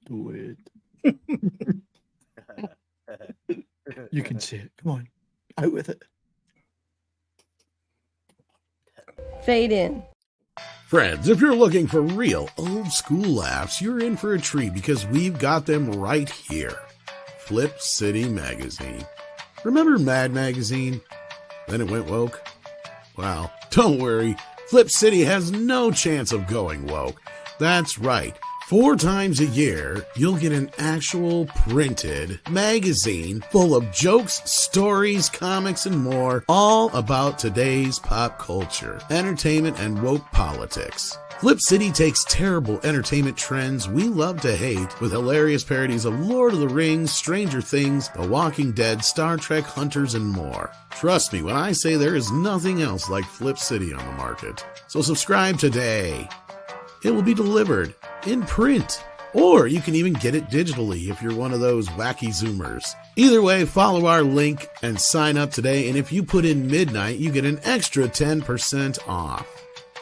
Do it. You can say it. Come on. Out with it. Fade in. Friends, if you're looking for real old school laughs, you're in for a treat because we've got them right here. Flip City Magazine. Remember Mad Magazine? Then it went woke? Well, don't worry. Flip City has no chance of going woke. That's right. 4 times a year, you'll get an actual printed magazine full of jokes, stories, comics, and more, all about today's pop culture, entertainment, and woke politics. Flip City takes terrible entertainment trends we love to hate with hilarious parodies of Lord of the Rings, Stranger Things, The Walking Dead, Star Trek, Hunters, and more. Trust me when I say there is nothing else like Flip City on the market. So subscribe today. It will be delivered in print, or you can even get it digitally if you're one of those wacky Zoomers. Either way, follow our link and sign up today, and if you put in midnight, you get an extra 10% off.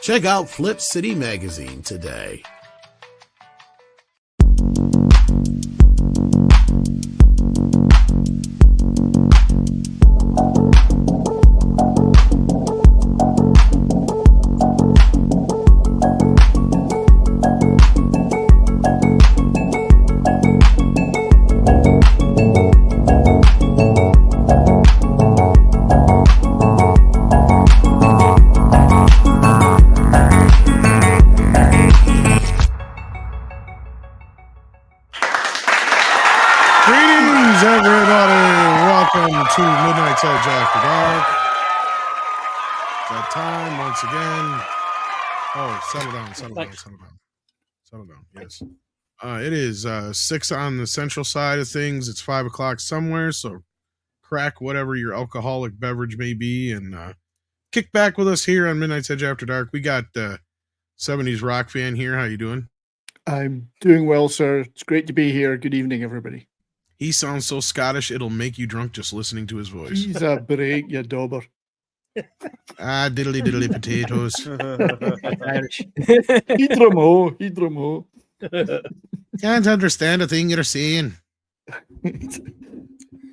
Check out Flip City Magazine today. To Midnight's Edge After Dark. That time once again. Oh, settle down. Yes. It is 6 on the central side of things. It's 5 o'clock somewhere. So crack whatever your alcoholic beverage may be and kick back with us here on Midnight's Edge After Dark. We got 70s rock fan here. How you doing? I'm doing well, sir. It's great to be here. Good evening, everybody. He sounds so Scottish, it'll make you drunk just listening to his voice. He's a break, you dauber. Diddly potatoes. He drum ho. Can't understand a thing you're saying.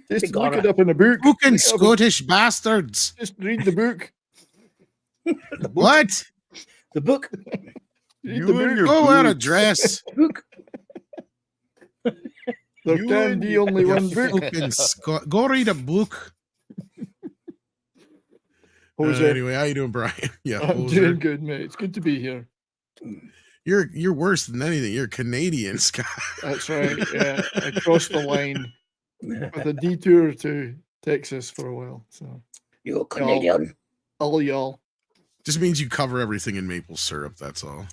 Just look it up in a book. Fucking Scottish bastards. Just read the book. The book. What? The book. Read the book. Go wear a dress. Book. There can be only one book. Go read a book. Anyway, how you doing, Brian? Yeah, I'm doing good, mate. It's good to be here. You're worse than anything. You're Canadian, Scott. That's right. Yeah, I crossed the line with a detour to Texas for a while. So you're Canadian. All y'all. Just means you cover everything in maple syrup. That's all.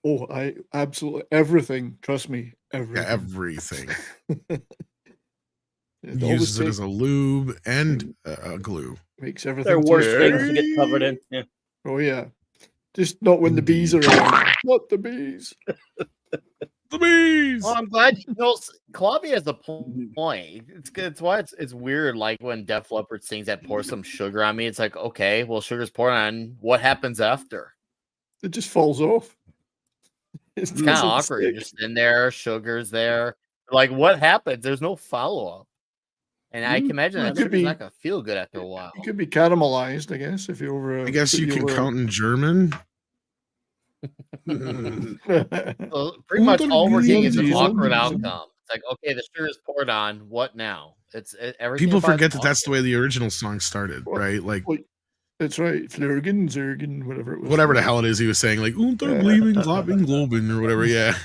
Oh, I absolutely everything. Trust me, everything. Yeah, everything. Uses it as a lube and a glue. Makes everything. They're worse things to get covered in. Yeah. Oh yeah, just not when the bees are around. Not the bees. The bees. Well, I'm glad Claudia has a point. It's why it's weird. Like when Def Leppard sings that "Pour Some Sugar on Me," it's like, okay, well, sugar's poured on. What happens after? It just falls off. It's kind of awkward. You're just in there, sugar's there. Like, what happens? There's no follow up. And I can imagine that sugar's not going to feel good after a while. It could be caramelized, I guess, if you're over. I guess you can count in German. So pretty much all we're getting is an awkward outcome. It's like, okay, the sugar's poured on. What now? Everything. People forget that that's the way the original song started, right? Like, that's right. Flurgen, Zergen, whatever it was. Whatever the hell it is he was saying, like, Unterblieben, Klapping, Globen, or whatever, yeah.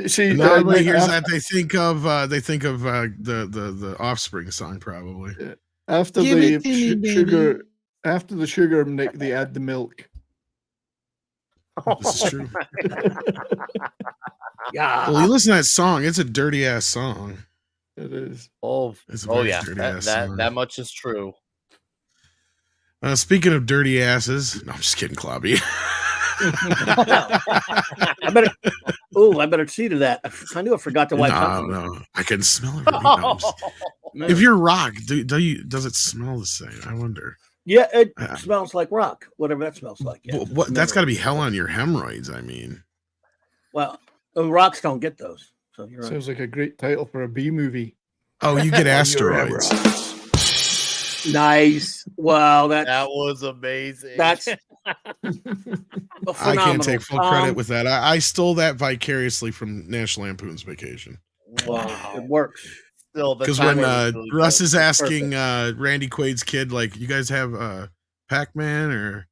See, and everybody hears that, they think of the Offspring song, probably. Yeah. After the sugar, after the sugar, they add the milk. This is true. Yeah. Well, you listen to that song, it's a dirty ass song. It is. It's a yeah. dirty ass song. That much is true. Speaking of dirty asses, no, I'm just kidding, Clobby. I better see to that. I knew I forgot to wipe up. No, I can smell it. If you're rock, does it smell the same? I wonder. Yeah, it smells like rock, whatever that smells like. Yeah. That's got to be hell on your hemorrhoids. I mean, well, Oh, rocks don't get those. So you're right. Sounds like a great title for a B movie. Oh, you get On your asteroids. Everest. Nice. Wow, That was amazing. that's I can't take full credit with that. I stole that vicariously from National Lampoon's Vacation. Wow, it works. Still, Because when Russ is asking Randy Quaid's kid, like, you guys have Pac-Man or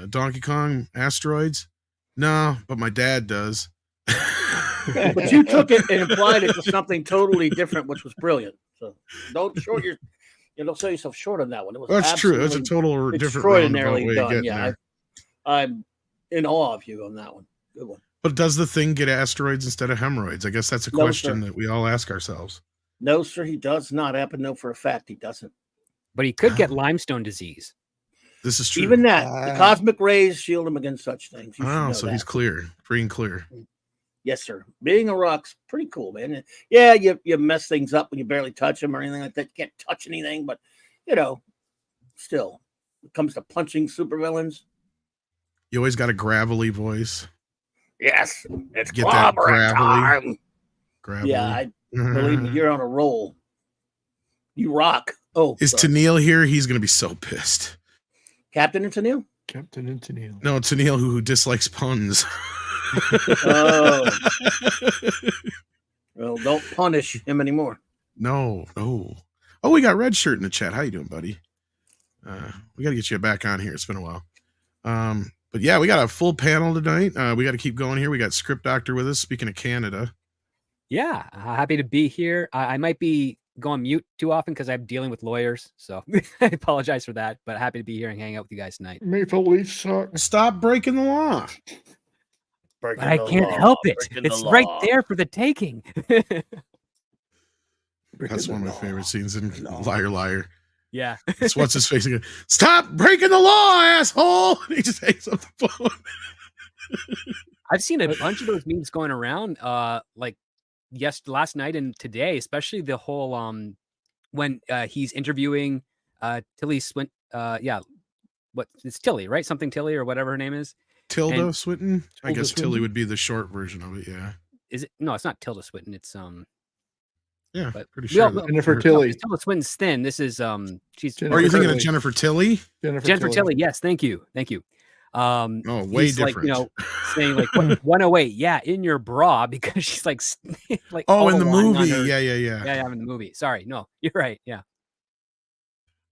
Donkey Kong asteroids? No, but my dad does. But you took it and applied it to something totally different, which was brilliant. So don't don't sell yourself short on that one. It was That's true. It's a total different extraordinarily way of done. getting Yeah, there. I'm in awe of you on that one. Good one. But does the thing get asteroids instead of hemorrhoids? I guess that's a No, question sir. that we all ask ourselves. No, sir, he does not. I happen to know for a fact he doesn't. But he could get limestone disease. This is true. Even that, the cosmic rays shield him against such things. You should Oh, know so that. he's clear, free and clear. Yes, sir. Being a rock's pretty cool, man. Yeah, you mess things up when you barely touch them or anything like that. You can't touch anything, but still, when it comes to punching supervillains, You always got a gravelly voice. yes, it's Get that clobbering time. Gravelly. Yeah, believe me, you're on a roll. You rock. Oh, Is sorry. Tennille here? He's going to be so pissed. Captain and Tennille? Captain and Tennille. No, Tennille, who dislikes puns. Oh. Well, don't punish him anymore. No. Oh, we got Red Shirt in the chat. How you doing, buddy? We got to get you back on here. It's been a while. But yeah, we got a full panel tonight. We got to keep going here. We got Script Doctor with us. Speaking of Canada. Yeah, happy to be here. I might be going mute too often because I'm dealing with lawyers, so I apologize for that. But happy to be here and hang out with you guys tonight. Maple Leaf suck. Stop breaking the law. But I can't help it. It's right there for the taking. That's one of my favorite scenes in Liar Liar. Yeah. It's what's his face again. Stop breaking the law, asshole! And he just hangs up the phone. I've seen a bunch of those memes going around, last night and today, especially the whole when he's interviewing Tilly Swinton. It's Tilly, right? Something Tilly or whatever her name is. Tilda Swinton? I Tilda guess Swinton? Tilly would be the short version of it, yeah. Is it? No, it's not Tilda Swinton. It's Yeah, but pretty we all- sure. Jennifer no, Tilly. Tilda Swinton's thin. This is she's Jennifer Or are you thinking Tilly. of Jennifer Tilly? Jennifer Tilly. Yes, thank you. Oh, way he's different. Saying like 108, yeah, in your bra because she's like like Oh, in the lying on movie. her- Yeah. yeah, in the movie. Sorry, no, you're right. Yeah,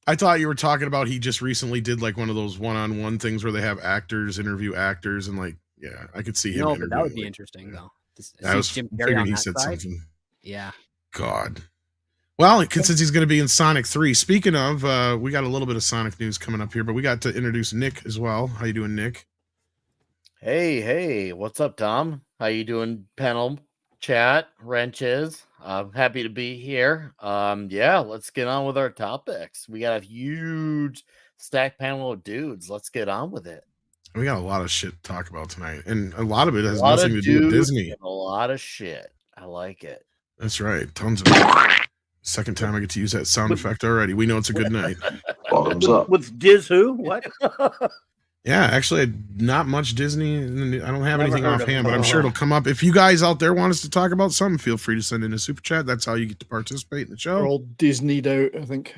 I thought you were talking about he just recently did like one of those one-on-one things where they have actors interview actors and like, yeah, I could see him. no, but that would interviewing, be like, interesting yeah. though. I was Jim Carrey figuring on he that said side. something. Yeah. God. Well, since he's going to be in Sonic 3, speaking of, we got a little bit of Sonic news coming up here, but we got to introduce Nick as well. How you doing, Nick? Hey, what's up, Tom? How you doing, panel chat, wrenches? I'm happy to be here. Yeah, let's get on with our topics. We got a huge stacked panel of dudes. Let's get on with it. We got a lot of shit to talk about tonight, and a lot of it has A lot nothing of to do with dudes Disney. and a lot of shit. I like it. That's right. Tons of it. Second time I get to use that sound effect already. We know it's a good night. Bottoms up. With Diz who? What? Yeah, actually, not much Disney. I don't have Never anything heard of offhand, it. but I'm sure it'll come up. If you guys out there want us to talk about something, feel free to send in a super chat. That's how you get to participate in the We're show. all Disneyed out, I think.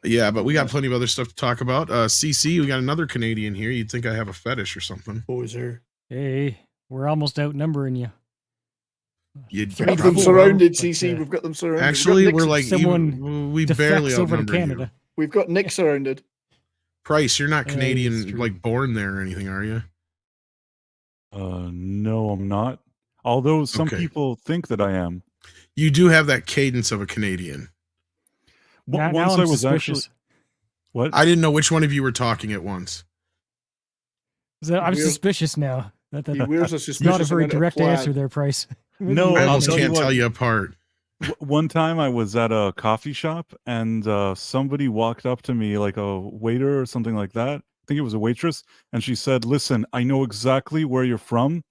Yeah, but we got plenty of other stuff to talk about. CC, we got another Canadian here. You'd think I have a fetish or something. Poser. Hey, we're almost outnumbering you. You'd We've got them Cool, surrounded, but, CC. We've got them surrounded. Actually, We've got we're Nick- like someone we barely Defects over to outnumber Canada. you. We've got Nick surrounded. Price, you're not Yeah, Canadian, it's true. like born there or anything, are you? No, I'm not. Although some Okay. people think that I am. You do have that cadence of a Canadian. Now Once I'm I was suspicious. actually. What? I didn't know which one of you were talking at once. I'm We're- suspicious now. He wears a It's suspicious not a very amount of direct plaid. answer there, Price. No, I I'll almost tell you can't what. tell you apart. One time I was at a coffee shop and somebody walked up to me, like a waiter or something like that. I think it was a waitress. And she said, "Listen, I know exactly where you're from.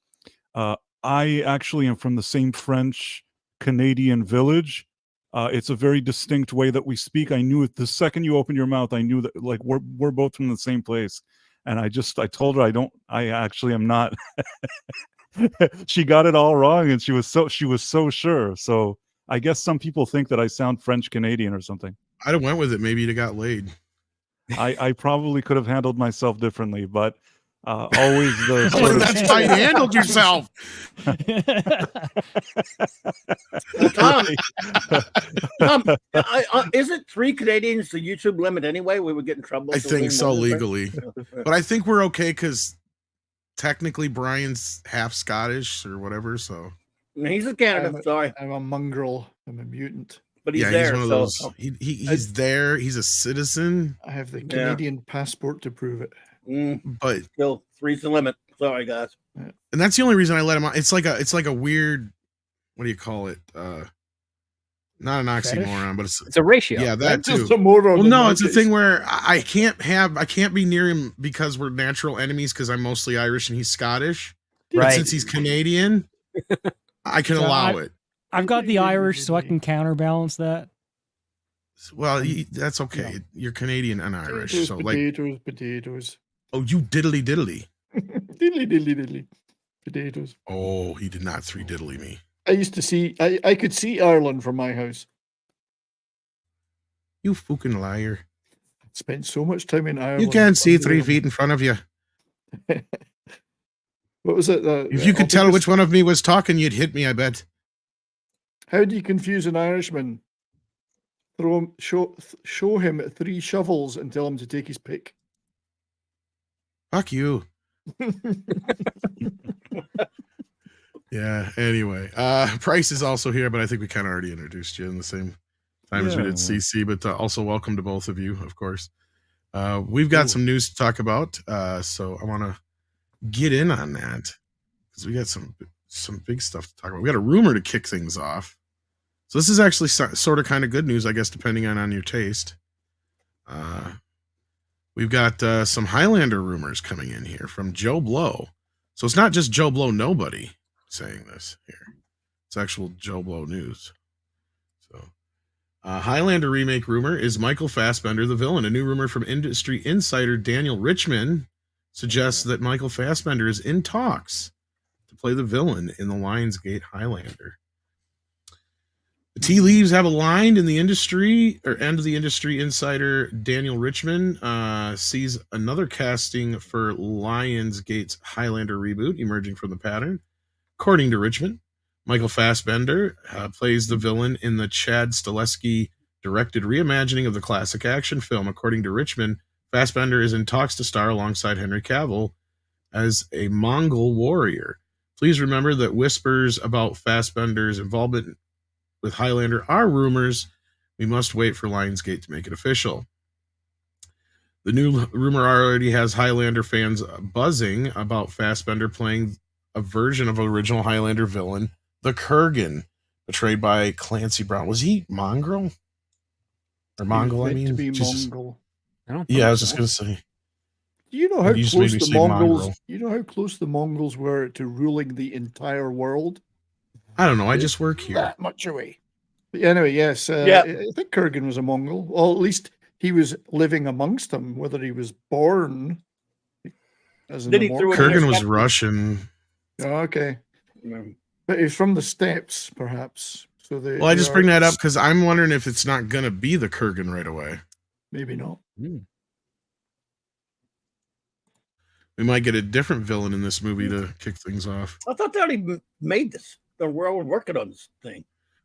I actually am from the same French Canadian village. It's a very distinct way that we speak. I knew it the second you opened your mouth. I knew that like we're both from the same place." And I told her I actually am not. she got it all wrong, and she was so sure. So I guess some people think that I sound French Canadian or something. I'd have went with it. Maybe you'd have got laid. I probably could have handled myself differently, but always the Well, sort of that's how you handled yourself. Well, Tom, isn't 3 Canadians the YouTube limit anyway? We would get in trouble. I if it was think any so more than legally, that. but I think we're okay because technically Brian's half Scottish or whatever. So He's a Canada. Sorry, I'm a mongrel. I'm a mutant. but he's yeah, there. he's one of so- those. He's there. He's a citizen, I have the Canadian passport to prove it. but Still, 3's the limit. Sorry, guys. and that's the only reason I let him on. It's like a weird. What do you call it? Not an oxymoron, but It's a ratio. yeah, that too. Just a moron. Well, in no, my it's a case. thing where I can't be near him because we're natural enemies because I'm mostly Irish and he's Scottish. But Right. since he's Canadian, I can So allow it. I've got the Irish, so I can counterbalance that. Well, that's okay. You're Canadian and Irish, Potatoes, so like, potatoes. oh, you diddly diddly. Diddly. Potatoes. Oh, he did not 3 diddly me. I used to see, I could see Ireland from my house. You fucking liar. Spent so much time in Ireland. You can't see 3 unreal. feet in front of you. What was it? If you could tell which one of me was talking, you'd hit me, I bet. How do you confuse an Irishman? Show him 3 shovels and tell him to take his pick. Fuck you. Yeah, anyway. Price is also here, but I think we kind of already introduced you in the same time as we did CC, but also welcome to both of you, of course. We've got some news to talk about, so I want to get in on that because we got some big stuff to talk about. We got a rumor to kick things off. So this is actually sort of kind of good news, I guess, depending on your taste. We've got some Highlander rumors coming in here from Joe Blow. So it's not just Joe Blow nobody saying this here. It's actual Joe Blow news. So Highlander remake rumor is Michael Fassbender the villain. A new rumor from industry insider Daniel Richman suggests that Michael Fassbender is in talks to play the villain in the Lionsgate Highlander. The tea leaves have aligned in the industry, and the industry insider Daniel Richman sees another casting for Lionsgate's Highlander reboot emerging from the pattern. According to Richman, Michael Fassbender plays the villain in the Chad Stahelski directed reimagining of the classic action film. According to Richman, Fassbender is in talks to star alongside Henry Cavill as a Mongol warrior. Please remember that whispers about Fassbender's involvement with Highlander are rumors. We must wait for Lionsgate to make it official. The new rumor already has Highlander fans buzzing about Fassbender playing a version of original Highlander villain, the Kurgan, portrayed by Clancy Brown. Was he mongrel? Or Mongol, I mean? To be Mongol. I don't. Yeah, I was just going to say. Do you know how You just made close me the say Mongols? mongrel. You know how close the Mongols were to ruling the entire world? I don't know. I just work here. That much away. But anyway, yes. Yeah. I think Kurgan was a Mongol. Well, at least he was living amongst them. Whether he was born as an Then he immortal. threw it in Kurgan was steppe. Russian. Oh, okay, but he's from the steppes, perhaps. So they. Well, I they just are- bring that up because I'm wondering if it's not going to be the Kurgan right away. Maybe not. We might get a different villain in this movie to kick things off. I thought they already made this. We're all working on this thing.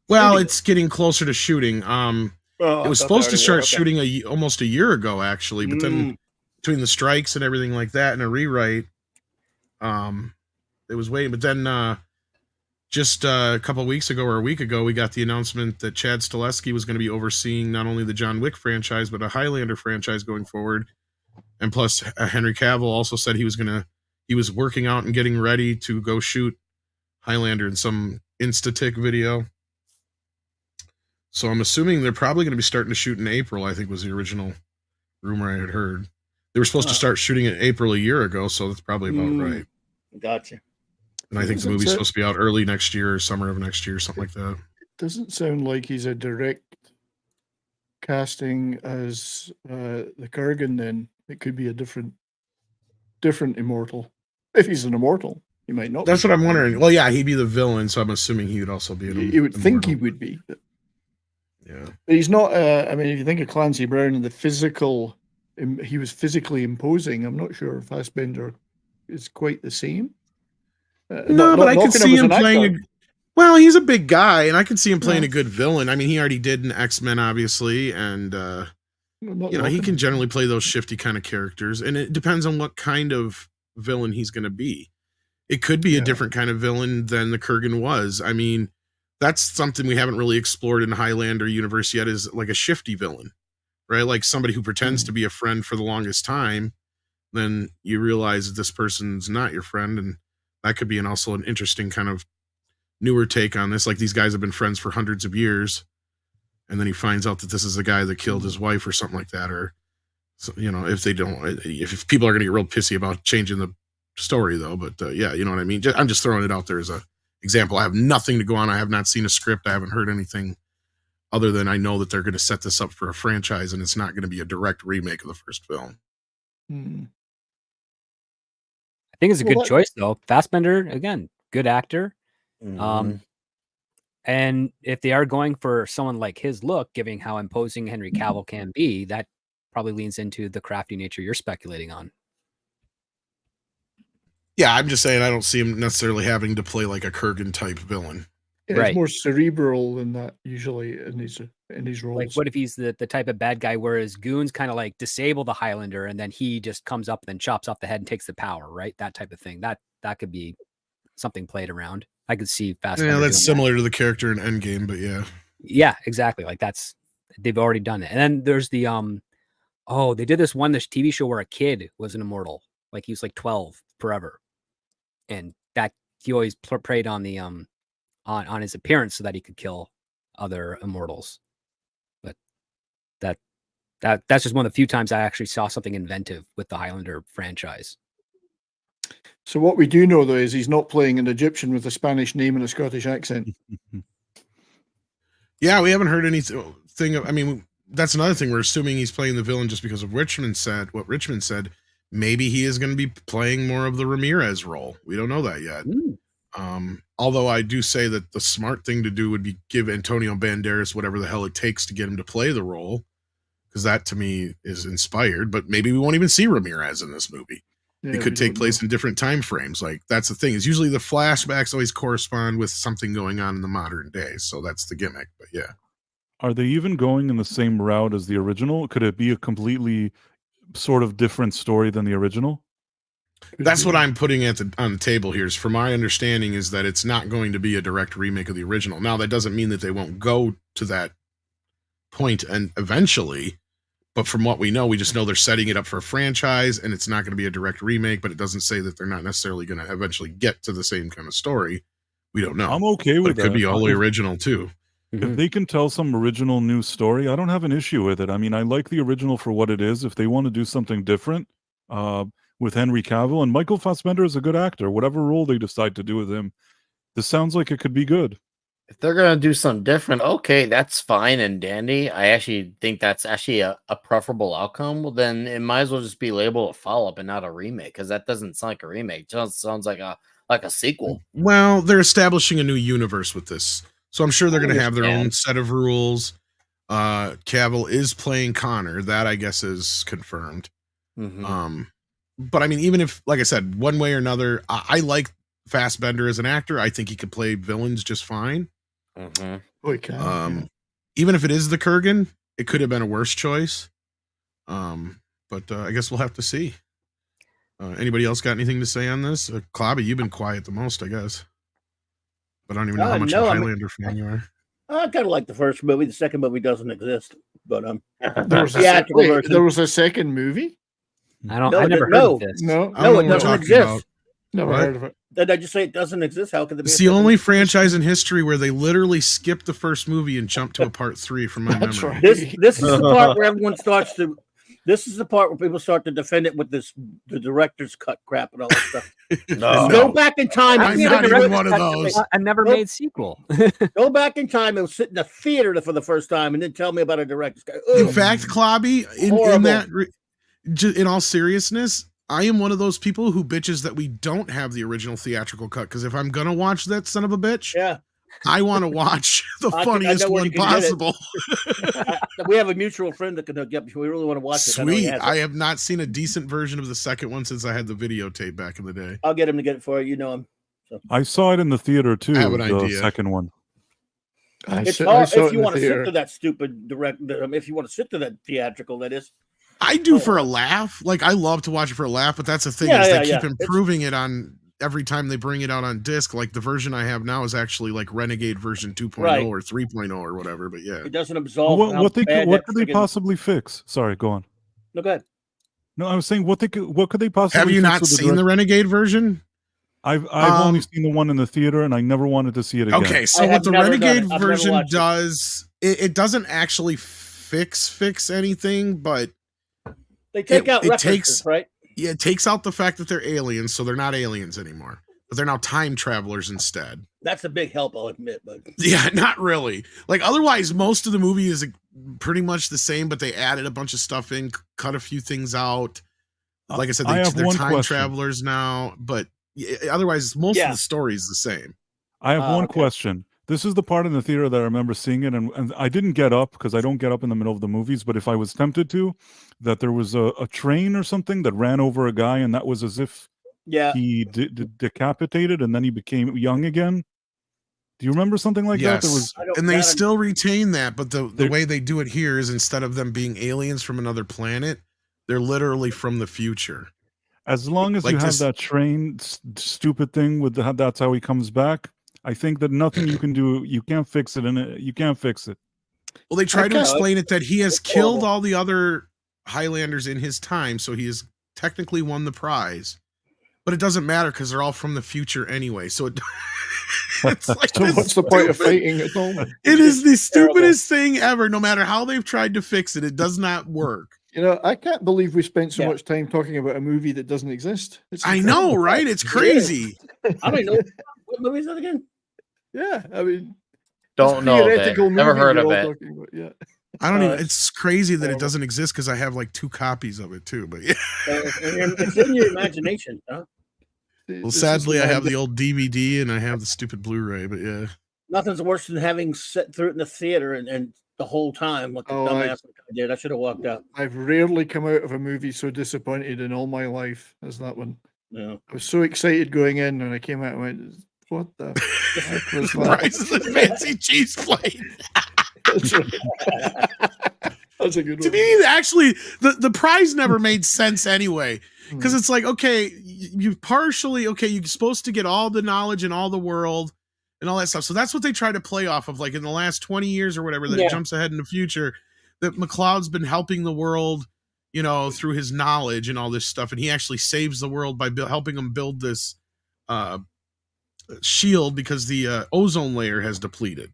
Well, Shooting it's getting closer to shooting. Oh, It was supposed to start shooting almost a year ago, actually, but then between the strikes and everything like that and a rewrite, it was waiting. But then just a couple of weeks ago or a week ago, we got the announcement that Chad Stahelski was going to be overseeing not only the John Wick franchise, but a Highlander franchise going forward. And plus, Henry Cavill also said he was working out and getting ready to go shoot Highlander in some Instatic video. So I'm assuming they're probably going to be starting to shoot in April, I think was the original rumor I had heard. They were supposed to start shooting in April a year ago, so that's probably about right. Gotcha. And I think the movie's supposed to be out early next year or summer of next year, something like that. It doesn't sound like he's a direct casting as the Kurgan. Then it could be a different immortal, if he's an immortal. He might not. That's what I'm wondering. Well, yeah, he'd be the villain, so I'm assuming he would also be an You would think he immortal. would be. But Yeah. he's not. I mean, if you think of Clancy Brown and the physical, he was physically imposing. I'm not sure Fassbender is quite the same. No, but I could see him playing. Well, he's a big guy, and I could see him playing Yeah. a good villain. I mean, he already did in X-Men, obviously, and he can generally play those shifty kind of characters. And it depends on what kind of villain he's going to be. It could be a different kind of villain than the Kurgan was. I mean, that's something we haven't really explored in Highlander universe yet, is like a shifty villain, right? Like somebody who pretends to be a friend for the longest time, then you realize that this person's not your friend, and that could be also an interesting kind of newer take on this. Like these guys have been friends for hundreds of years, and then he finds out that this is the guy that killed his wife or something like that. Or, if people are going to get real pissy about changing the story though, but yeah, you know what I mean? I'm just throwing it out there as a example. I have nothing to go on. I have not seen a script. I haven't heard anything other than I know that they're going to set this up for a franchise, and it's not going to be a direct remake of the first film. I think it's a good choice though. Fassbender, again, good actor. Mhm. And if they are going for someone like his look, given how imposing Henry Cavill can be, that probably leans into the crafty nature you're speculating on. Yeah, I'm just saying I don't see him necessarily having to play like a Kurgan type villain. Yeah, it's more cerebral than that usually in these roles. Like, what if he's the type of bad guy where his goons kind of like disable the Highlander, and then he just comes up and then chops off the head and takes the power, right? That type of thing. That could be something played around. I could see Fassbender. Yeah, that's similar to the character in Endgame, but yeah. Yeah, exactly. Like they've already done it. And then there's the they did this TV show where a kid was an immortal. Like he was like 12 forever. And that he always preyed on the on his appearance so that he could kill other immortals. But that's just one of the few times I actually saw something inventive with the Highlander franchise. So what we do know though is he's not playing an Egyptian with a Spanish name and a Scottish accent. Yeah, we haven't heard anything. I mean, that's another thing. We're assuming he's playing the villain just because of what Richmond said. Maybe he is going to be playing more of the Ramirez role. We don't know that yet. Although I do say that the smart thing to do would be give Antonio Banderas whatever the hell it takes to get him to play the role, because that to me is inspired. But maybe we won't even see Ramirez in this movie. Yeah, it could take place in different time frames. Like that's the thing, is usually the flashbacks always correspond with something going on in the modern day. So that's the gimmick. But yeah. Are they even going in the same route as the original? Could it be a completely sort of different story than the original? That's what I'm putting on the table here. Is from my understanding is that it's not going to be a direct remake of the original. Now that doesn't mean that they won't go to that point and eventually, but from what we know, we just know they're setting it up for a franchise, and it's not going to be a direct remake. But it doesn't say that they're not necessarily going to eventually get to the same kind of story. We don't know. I'm okay with it. Could that. be all the original too. If they can tell some original new story, I don't have an issue with it. I mean, I like the original for what it is. If they want to do something different with Henry Cavill, and Michael Fassbender is a good actor, whatever role they decide to do with him, this sounds like it could be good. If they're going to do something different, okay, that's fine and dandy. I actually think that's actually a preferable outcome. Well, then it might as well just be labeled a follow-up and not a remake, because that doesn't sound like a remake. It just sounds like a sequel. Well, they're establishing a new universe with this. So I'm sure they're going to have their own set of rules. Cavill is playing Connor. That I guess is confirmed. But I mean, even if, like I said, one way or another, I like Fassbender as an actor. I think he could play villains just fine. Even if it is the Kurgan, it could have been a worse choice. But I guess we'll have to see. Anybody else got anything to say on this? Clobby, you've been quiet the most, I guess. But I don't even know how much of a Highlander fan you are. I kind of like the first movie. The second movie doesn't exist, but there was a second movie. I never heard of this. No, it doesn't exist. Never heard of it. Did I just say it doesn't exist? How could it be? It's the only franchise in history where they literally skipped the first movie and jumped to a part 3 from my memory. Right. This is the part where everyone starts to. This is the part where people start to defend it with the director's cut crap and all that stuff. Go back in time. I'm not even one of those. I never made sequel. Go back in time and sit in a theater for the first time and then tell me about a director's cut. In fact, Clobby, in all seriousness, I am one of those people who bitches that we don't have the original theatrical cut, because if I'm gonna watch that son of a bitch, Yeah. I want to watch the I funniest know where one you can get it. possible. We have a mutual friend that can hook you up if we really want to watch it. I know he Sweet. has it. I have not seen a decent version of the second one since I had the videotape back in the day. I'll get him to get it for you. You know him. So. I saw it in the theater too. I have an the idea. second one. It's hard if you want to sit to that stupid direct. If you want to sit to that theatrical, that is. I do for a laugh. Like, I love to watch it for a laugh, but that's the thing is they keep improving it on every time they bring it out on disc. Like, the version I have now is actually like Renegade version 2.0 or 3.0 or whatever. But yeah, it doesn't absolve. What could they possibly fix? Sorry, go on. No, go ahead. No, I was saying what could they possibly? Have you not seen the Renegade version? I've only seen the one in the theater, and I never wanted to see it again. Okay, so what the Renegade version does, it doesn't actually fix anything, but they take out references, right? Yeah, it takes out the fact that they're aliens, so they're not aliens anymore, but they're now time travelers instead. That's a big help, I'll admit, but yeah, not really. Like, otherwise, most of the movie is pretty much the same, but they added a bunch of stuff in, cut a few things out. Like I said, they're time travelers now, but otherwise, most of the story is the same. I have one question. This is the part in the theater that I remember seeing it, and I didn't get up because I don't get up in the middle of the movies, but if I was tempted to, that there was a train or something that ran over a guy, and that was as if he decapitated, and then he became young again. Do you remember something like that? There was, and they still retain that, but the way they do it here is instead of them being aliens from another planet, they're literally from the future. As long as you have that train stupid thing with that's how he comes back. I think that nothing you can do, you can't fix it, and you can't fix it. Well, they try to explain it that he has killed all the other Highlanders in his time, so he has technically won the prize. But it doesn't matter because they're all from the future anyway. So it's like, so what's the point of fighting at all? It is the stupidest thing ever. No matter how they've tried to fix it, it does not work. You know, I can't believe we spent so much time talking about a movie that doesn't exist. I know, right? It's crazy. I don't know. What movie is that again? Yeah, I mean, don't know of it. Never heard of it. I don't even. It's crazy that it doesn't exist because I have like 2 copies of it too. But yeah, it's in your imagination, huh? Well, sadly, I have the old DVD and I have the stupid Blu-ray. But yeah, nothing's worse than having sat through it in the theater and the whole time like the dumbass I did. I should have walked out. I've rarely come out of a movie so disappointed in all my life as that one. Yeah, I was so excited going in, and I came out and went, "What the heck was that?" Price of the fancy cheese plate. That's a good one. To me, actually, the prize never made sense anyway. Because it's like, okay, you're supposed to get all the knowledge in all the world and all that stuff. So that's what they try to play off of, like in the last 20 years or whatever, that it jumps ahead in the future, that McLeod's been helping the world, you know, through his knowledge and all this stuff. And he actually saves the world by helping them build this shield because the ozone layer has depleted.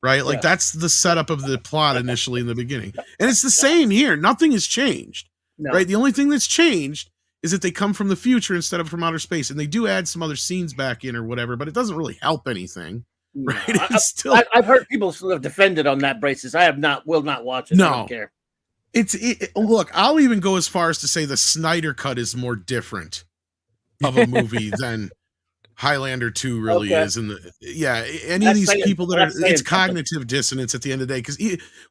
Right? Like that's the setup of the plot initially in the beginning. And it's the same here. Nothing has changed. No. Right? The only thing that's changed is that they come from the future instead of from outer space. And they do add some other scenes back in or whatever, but it doesn't really help anything. Right? It's still... I've heard people sort of defended on that basis. I will not watch it. No. I don't care. Look, I'll even go as far as to say the Snyder Cut is more different of a movie than Highlander 2 really is. And any of these people that it's cognitive dissonance at the end of the day, because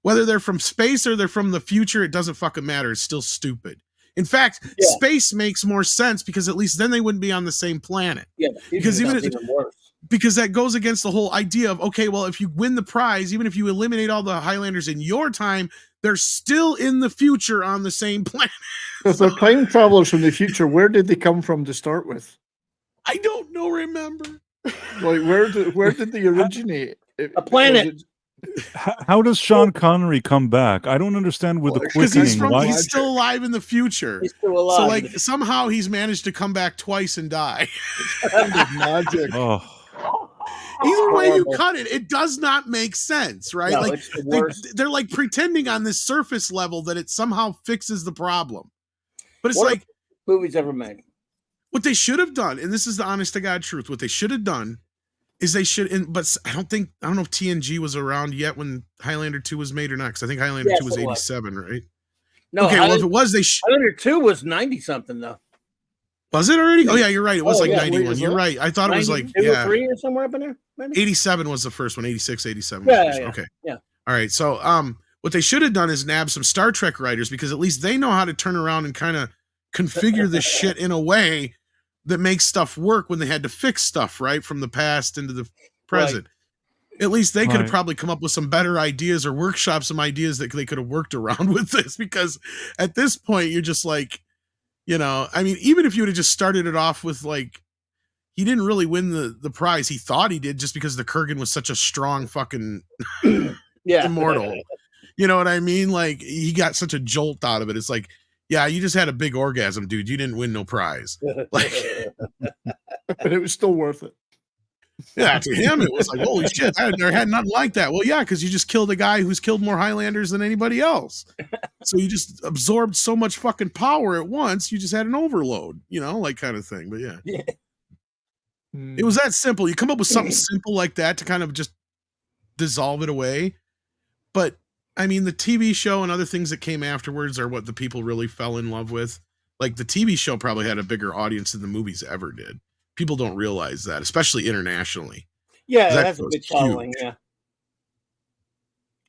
whether they're from space or they're from the future, it doesn't fucking matter. It's still stupid. In fact, space makes more sense because at least then they wouldn't be on the same planet. Yeah, because because that goes against the whole idea of, okay, well, if you win the prize, even if you eliminate all the Highlanders in your time, they're still in the future on the same planet. If they're time travelers from the future, where did they come from to start with? I don't know. Remember, like where did they originate? A planet. How does Sean Connery come back? I don't understand with the quickening. He's still alive in the future. He's still alive. So like somehow he's managed to come back twice and die. Magic. Oh. Either way you cut it, it does not make sense, right? No, like they're like pretending on this surface level that it somehow fixes the problem. But it's like movies ever made. What they should have done, and this is the honest to God truth, what they should have done is but I don't know if TNG was around yet when Highlander 2 was made or not, because I think Highlander 2 was 87, right? No, okay, well if it was, Highlander 2 was 90 something though. Was it already? Oh yeah, you're right. It was Oh, like yeah, 91. You're right. I thought it was like 92 or 3 or somewhere up in there. Maybe? 87 was the first one. 86, 87 was the first one. Okay. Yeah. All right. So what they should have done is nab some Star Trek writers, because at least they know how to turn around and kind of configure this shit in a way that makes stuff work when they had to fix stuff, right, from the past into the present. At least they could have probably come up with some better ideas or workshop some ideas that they could have worked around with this, because at this point you're just like, you know, I mean, even if you would have just started it off with like, he didn't really win the prize. He thought he did just because the Kurgan was such a strong fucking immortal. You know what I mean? Like, he got such a jolt out of it. It's like, yeah, you just had a big orgasm, dude. You didn't win no prize. Like, but it was still worth it. Yeah, to him it was like, holy shit, I never had nothing like that. Well, yeah, because you just killed a guy who's killed more Highlanders than anybody else. So you just absorbed so much fucking power at once, you just had an overload, you know, like kind of thing. But yeah. It was that simple. You come up with something simple like that to kind of just dissolve it away. But I mean, the TV show and other things that came afterwards are what the people really fell in love with. Like, the TV show probably had a bigger audience than the movies ever did. People don't realize that, especially internationally. Yeah, That that's a was big following. huge. Yeah.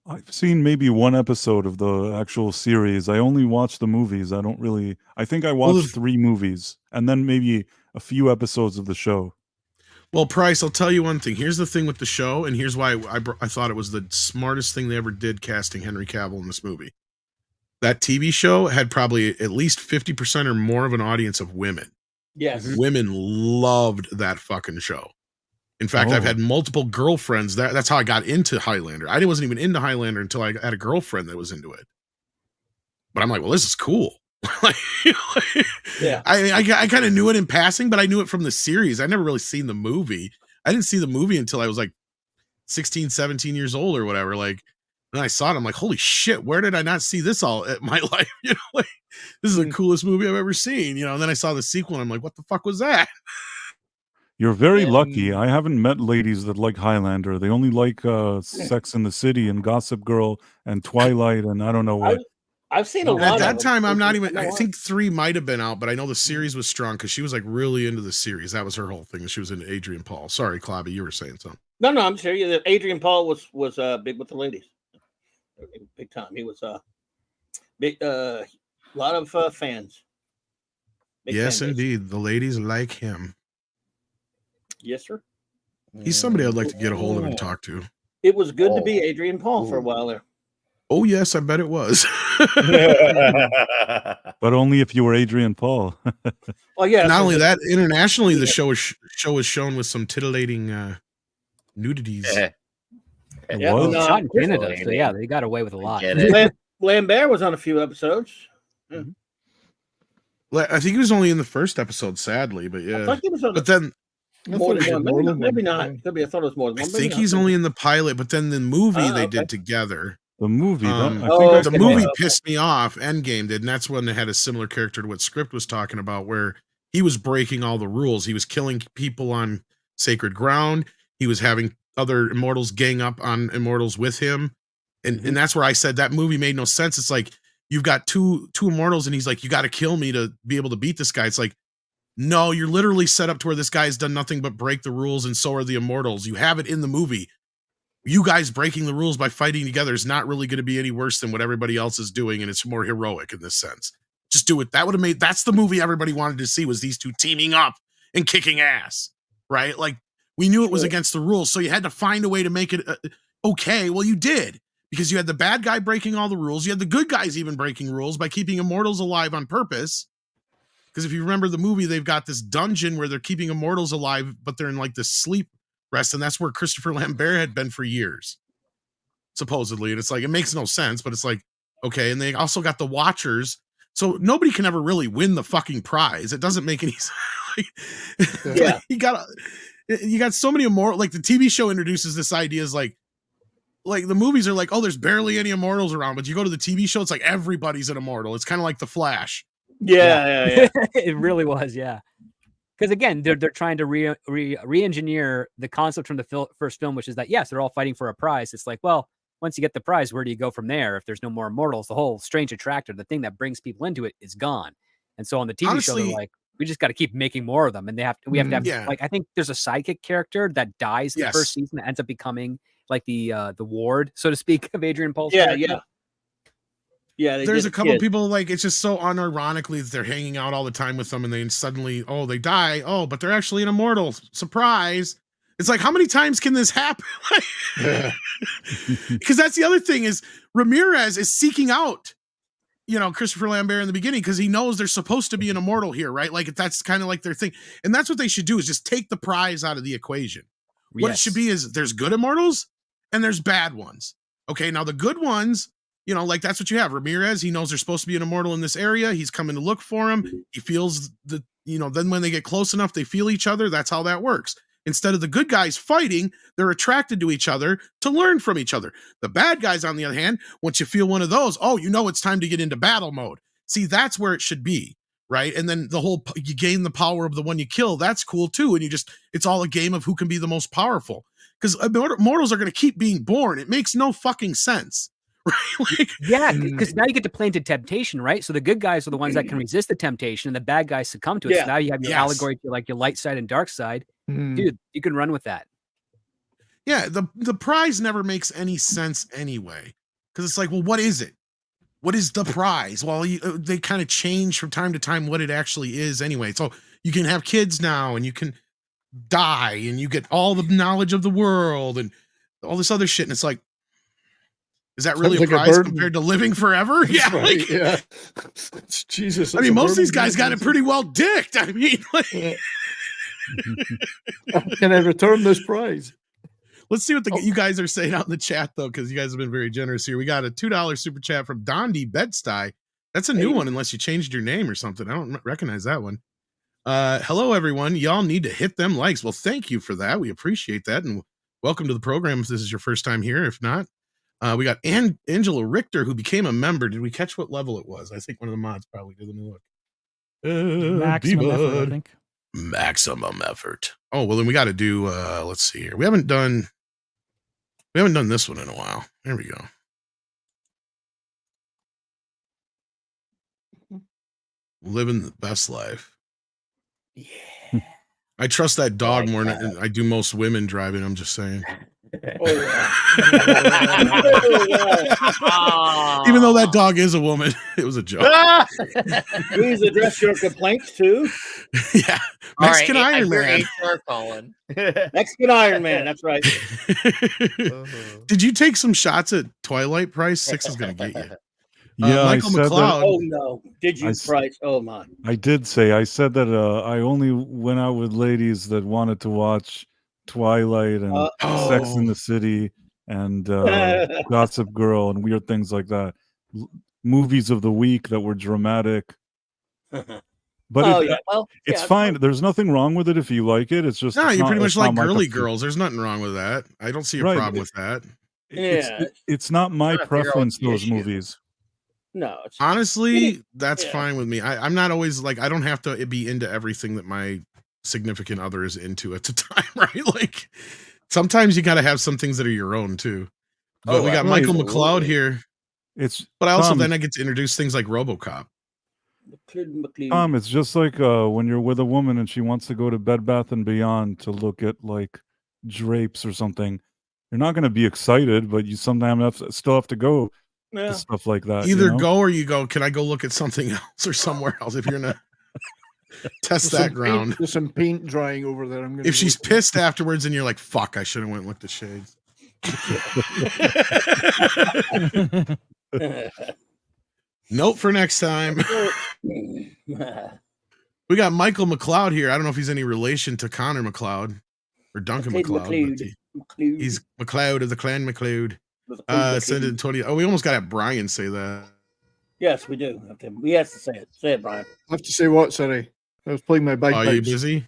I've seen maybe one episode of the actual series. I only watched the movies. I don't really. I think I watched 3 movies and then maybe a few episodes of the show. Well, Price, I'll tell you one thing. Here's the thing with the show, and here's why I thought it was the smartest thing they ever did, casting Henry Cavill in this movie. That TV show had probably at least 50% or more of an audience of women. Yes. Women loved that fucking show. In fact, I've had multiple girlfriends. That's how I got into Highlander. I wasn't even into Highlander until I had a girlfriend that was into it. But I'm like, well, this is cool. Yeah. I kind of knew it in passing, but I knew it from the series. I never really seen the movie. I didn't see the movie until I was like 16, 17 years old or whatever. Like, when I saw it, I'm like, holy shit, where did I not see this all at my life? You know, like, this is the coolest movie I've ever seen, you know. And then I saw the sequel and I'm like, what the fuck was that? You're very lucky. I haven't met ladies that like Highlander. They only like Sex in the City and Gossip Girl and Twilight and I don't know what. I've seen a lot at that of time. them. I'm not even. I think 3 might have been out, but I know the series was strong because she was like really into the series. That was her whole thing. She was into Adrian Paul. Sorry, Clobby, you were saying something. No, I'm sure you. Adrian Paul was big with the ladies, big time. He was big. Lot of fans. Big Yes, fan base. indeed. The ladies like him. Yes, sir. He's somebody I'd like to get a hold of and talk to. It was good to be Adrian Paul for a while there. Oh yes, I bet it was. But only if you were Adrian Paul. Well, yeah. Not only that, internationally, the show was shown with some titillating nudities. It Yeah, was. no, Shot in Canada, so yeah, they got away with a lot. Get it. Lambert was on a few episodes. I think he was only in the first episode, sadly, but I yeah. thought he was on But then more thought it than was one. more Maybe than not. one. Could be. I thought it was more than I one. think he's only in the pilot, but then the movie they okay. did together. The movie. Um, I think oh, I The okay. movie pissed me off. Endgame did, and that's when they had a similar character to what Script was talking about, where he was breaking all the rules. He was killing people on sacred ground. He was having other immortals gang up on immortals with him, and that's where I said that movie made no sense. It's like you've got two immortals, and he's like, you got to kill me to be able to beat this guy. It's like, no, you're literally set up to where this guy's done nothing but break the rules, and so are the immortals. You have it in the movie. You guys breaking the rules by fighting together is not really going to be any worse than what everybody else is doing, and it's more heroic in this sense. Just do it. That would have made. That's the movie everybody wanted to see, was these two teaming up and kicking ass, right? Like, we knew it was against the rules, so you had to find a way to make it okay. Well, you did, because you had the bad guy breaking all the rules. You had the good guys even breaking rules by keeping immortals alive on purpose. Because if you remember the movie, they've got this dungeon where they're keeping immortals alive, but they're in like this sleep rest, and that's where Christopher Lambert had been for years, supposedly. And it's like, it makes no sense, but it's like, okay. And they also got the Watchers, so nobody can ever really win the fucking prize. It doesn't make any sense. Yeah. You got so many immortal, like the TV show introduces this idea as like the movies are like, oh, there's barely any immortals around, but you go to the TV show, it's like everybody's an immortal. It's kind of like The Flash. Yeah. It really was, yeah. Because again, they're trying to re-engineer the concept from the first film, which is that yes, they're all fighting for a prize. It's like, well, once you get the prize, where do you go from there? If there's no more immortals, the whole strange attractor, the thing that brings people into it, is gone. And so on the TV show, they're like, we just got to keep making more of them, and we have to have Yeah. like I think there's a sidekick character that dies in the Yes. first season that ends up becoming like the ward, so to speak, of Adrian Paul's Yeah, character. yeah. There's a couple people like it's just so unironically that they're hanging out all the time with them, and then suddenly, oh, they die. Oh, but they're actually an immortal. Surprise! It's like, how many times can this happen? Because that's the other thing is Ramirez is seeking out, Christopher Lambert in the beginning because he knows they're supposed to be an immortal here, right? Like that's kind of like their thing, and that's what they should do is just take the prize out of the equation. What it should be is there's good immortals and there's bad ones. Okay, now the good ones, like that's what you have. Ramirez, he knows they're supposed to be an immortal in this area. He's coming to look for him. He feels then when they get close enough, they feel each other. That's how that works. Instead of the good guys fighting, they're attracted to each other to learn from each other. The bad guys, on the other hand, once you feel one of those, it's time to get into battle mode. See, that's where it should be, right? And then you gain the power of the one you kill. That's cool too. And it's all a game of who can be the most powerful. Because immortals are going to keep being born. It makes no fucking sense. Right? Because now you get to play into temptation, right? So the good guys are the ones that can resist the temptation, and the bad guys succumb to it. So now you have your allegory to like your light side and dark side. Dude, you can run with that. Yeah, the prize never makes any sense anyway. Because it's like, well, what is it? What is the prize? Well, they kind of change from time to time what it actually is anyway. So you can have kids now, and you can die, and you get all the knowledge of the world, and all this other shit. And it's like, is that really a prize compared to living forever? Yeah, right, yeah. Jesus. I mean, most of these guys got it pretty well dicked. I mean, can I return this prize? Let's see what you guys are saying out in the chat, though, because you guys have been very generous here. We got a $2 super chat from Dondi Bedstuy. That's a new one, unless you changed your name or something. I don't recognize that one. Hello, everyone. Y'all need to hit them likes. Well, thank you for that. We appreciate that. And welcome to the program if this is your first time here. If not, we got Angela Richter, who became a member. Did we catch what level it was? I think one of the mods probably did. Let me look. Maximum effort, I think. Maximum effort. Oh, well, then we got to do, let's see here. We haven't done this one in a while. There we go. Living the best life. Yeah. I trust that dog more than I do most women driving. I'm just saying. Oh, Even though that dog is a woman, it was a joke. Please address your complaints too. Yeah, Mexican Iron Man. Mexican Iron Man. That's right. Did you take some shots at Twilight, Price? 6 is going to get you. Yeah, Michael I said McLeod. Oh no! Did you, Price? Oh my! I said that I only went out with ladies that wanted to watch Twilight and Sex in the City and Gossip Girl and weird things like that. Movies of the week that were dramatic. But it's fine. There's nothing wrong with it if you like it. It's just you pretty much like girly girls. There's nothing wrong with that. I don't see a problem with that. It's not my preference. Those movies. No, honestly, that's fine with me. I'm not always like I don't have to be into everything that my significant other is into at the time, right? Like sometimes you got to have some things that are your own too. But we got Michael McLeod here. But I also then I get to introduce things like RoboCop. It's just like when you're with a woman and she wants to go to Bed Bath and Beyond to look at like drapes or something. You're not going to be excited, but you sometimes still have to go to stuff like that. Either go or you go, can I go look at something else or somewhere else if you're going to test that ground? There's some paint drying over there. If she's pissed afterwards and you're like, fuck, I should have went and looked at shades. Note for next time. We got Michael McLeod here. I don't know if he's any relation to Connor McLeod or Duncan McLeod. He's McLeod of the Clan McLeod. Send it 20. Oh, we almost got to have Brian say that. Yes, we do. We have to say it. Say it, Brian. I have to say what? Sorry. I was playing my bagpipes. Are you busy?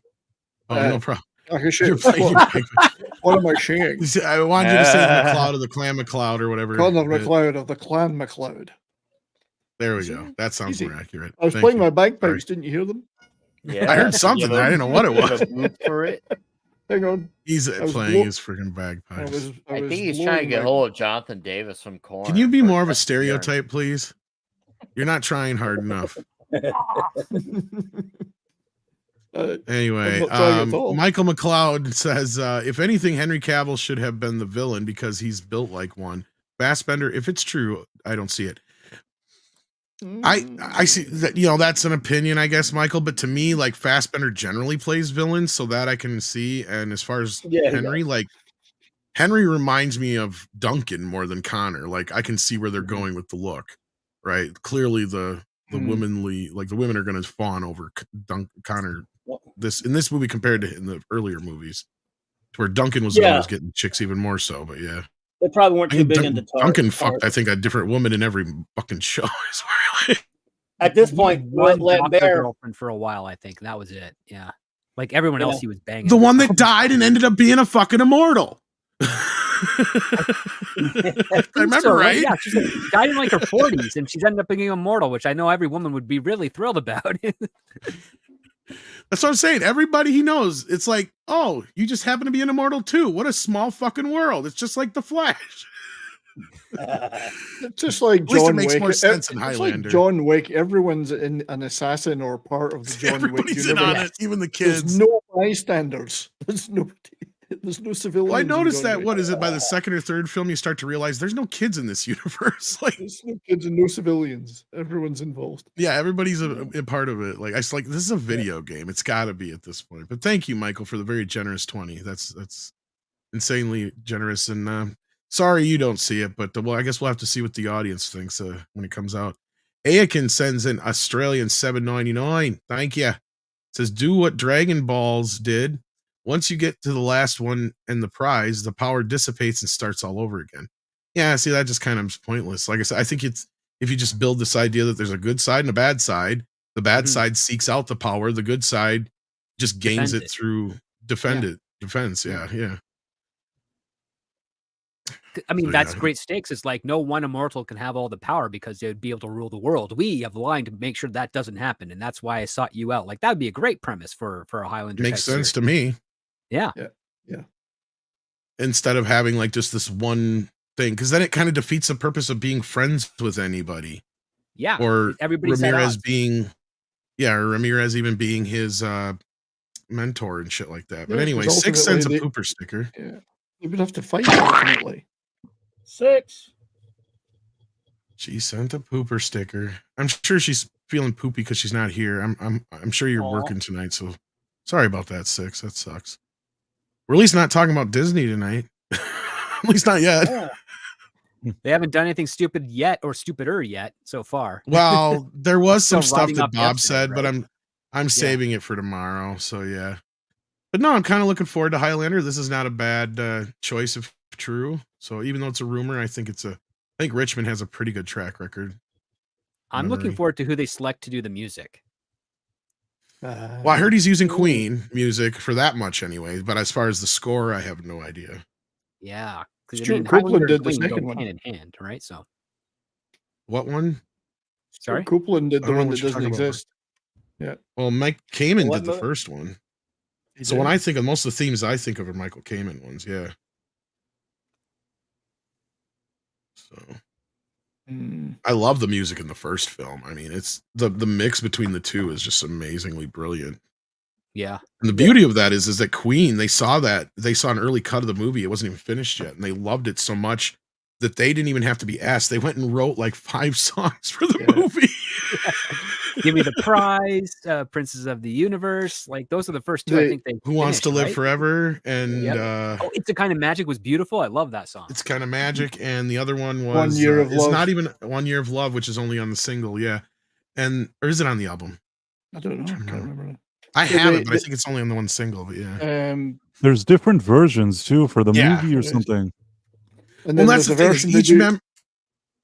Oh, no problem. What am I saying? I wanted you to say McLeod of the Clan McLeod or whatever. Connor McLeod of the Clan McLeod. There we go. That sounds more accurate. I was playing my bagpipes. Didn't you hear them? Yeah, I heard something. I didn't know what it was. For it. Hang on. He's playing his freaking bagpipes. I think he's trying to get hold of Jonathan Davis from Korn. Can you be more of a stereotype, please? You're not trying hard enough. Anyway, not trying at all. Michael McLeod says, if anything, Henry Cavill should have been the villain because he's built like one. Fassbender, if it's true, I don't see it. I see that, that's an opinion, I guess, Michael, but to me, like, Fassbender generally plays villains, so that I can see. And as far as Henry, like, Henry reminds me of Duncan more than Connor. Like, I can see where they're going with the look, right? Clearly the womanly, like, the women are going to fawn over Connor in this movie compared to in the earlier movies, where Duncan was the one who was getting chicks even more so. But yeah, they probably weren't too big into Duncan fucked, I think, a different woman in every fucking show. I swear. At this point, one Lambert girlfriend for a while, I think that was it. Yeah, like everyone else, he was banging. The one that died and ended up being a fucking immortal. I remember, right? Yeah, she died in like her 40s, and she's ended up being immortal, which I know every woman would be really thrilled about. That's what I'm saying. Everybody he knows, it's like, oh, you just happen to be an immortal too. What a small fucking world. It's just like the Flash. It's just like John Wick. It makes more sense in Highlander. Like John Wick. Everyone's an assassin or part of the John Wick universe. In on it, even the kids. There's no bystanders. There's no civilians. Well, I noticed that. What is it? By the second or third film, you start to realize there's no kids in this universe. Like, there's no kids and no civilians. Everyone's involved. Yeah, everybody's a part of it. Like, I like, this is a video game. It's got to be at this point. But thank you, Michael, for the very generous 20. That's insanely generous. And sorry you don't see it, but well, I guess we'll have to see what the audience thinks when it comes out. Aiken sends in Australian $7.99. Thank you. Says, do what Dragon Balls did. Once you get to the last one and the prize, the power dissipates and starts all over again. Yeah, see, that just kind of is pointless. Like I said, I think it's, if you just build this idea that there's a good side and a bad side, the bad side seeks out the power, the good side just gains it through defense. Yeah. I mean, that's great stakes. It's like no one immortal can have all the power because they would be able to rule the world. We have the line to make sure that doesn't happen, and that's why I sought you out. Like, that would be a great premise for a Highlander. Makes sense to me. Yeah. Instead of having like just this one thing, because then it kind of defeats the purpose of being friends with anybody. Yeah. Or everybody's Ramirez being, or Ramirez even being his mentor and shit like that. But anyway, 6 sends a pooper sticker. Yeah. You would have to fight ultimately. 6. She sent a pooper sticker. I'm sure she's feeling poopy because she's not here. I'm sure you're working tonight, so sorry about that, 6. That sucks. We're at least not talking about Disney tonight. At least not yet. Yeah. They haven't done anything stupid yet or stupider yet so far. Well, there was some stuff that Bob said, right? but I'm saving it for tomorrow. So yeah. But no, I'm kind of looking forward to Highlander. This is not a bad choice if true. So even though it's a rumor, I think Richmond has a pretty good track record. I'm looking forward to who they select to do the music. Well, I heard he's using Queen music for that much anyway, but as far as the score, I have no idea. Yeah. Stuart Copeland did the second one. Hand in hand, right? So what one? Sorry? Copeland did the one that doesn't exist. Yeah. Well, Mike Kamen did the first one. So when I think of most of the themes I think of are Michael Kamen ones, yeah. So I love the music in the first film. I mean, it's the mix between the two is just amazingly brilliant. Yeah. And the beauty of that is that Queen, they saw an early cut of the movie. It wasn't even finished yet. And they loved it so much that they didn't even have to be asked. They went and wrote like 5 songs for the movie. Give Me the Prize, Princes of the Universe. Like, those are the first 2 I think they Who Wants to Live Forever? And It's a Kind of Magic was beautiful. I love that song. It's Kind of Magic. And the other one was 1 Year of Love. It's not even 1 Year of Love, which is only on the single. Yeah. Or is it on the album? I don't know. I can't remember. I have it, but I think it's only on the one single. But yeah. There's different versions too for the movie or something. And then that's there's the a thing. version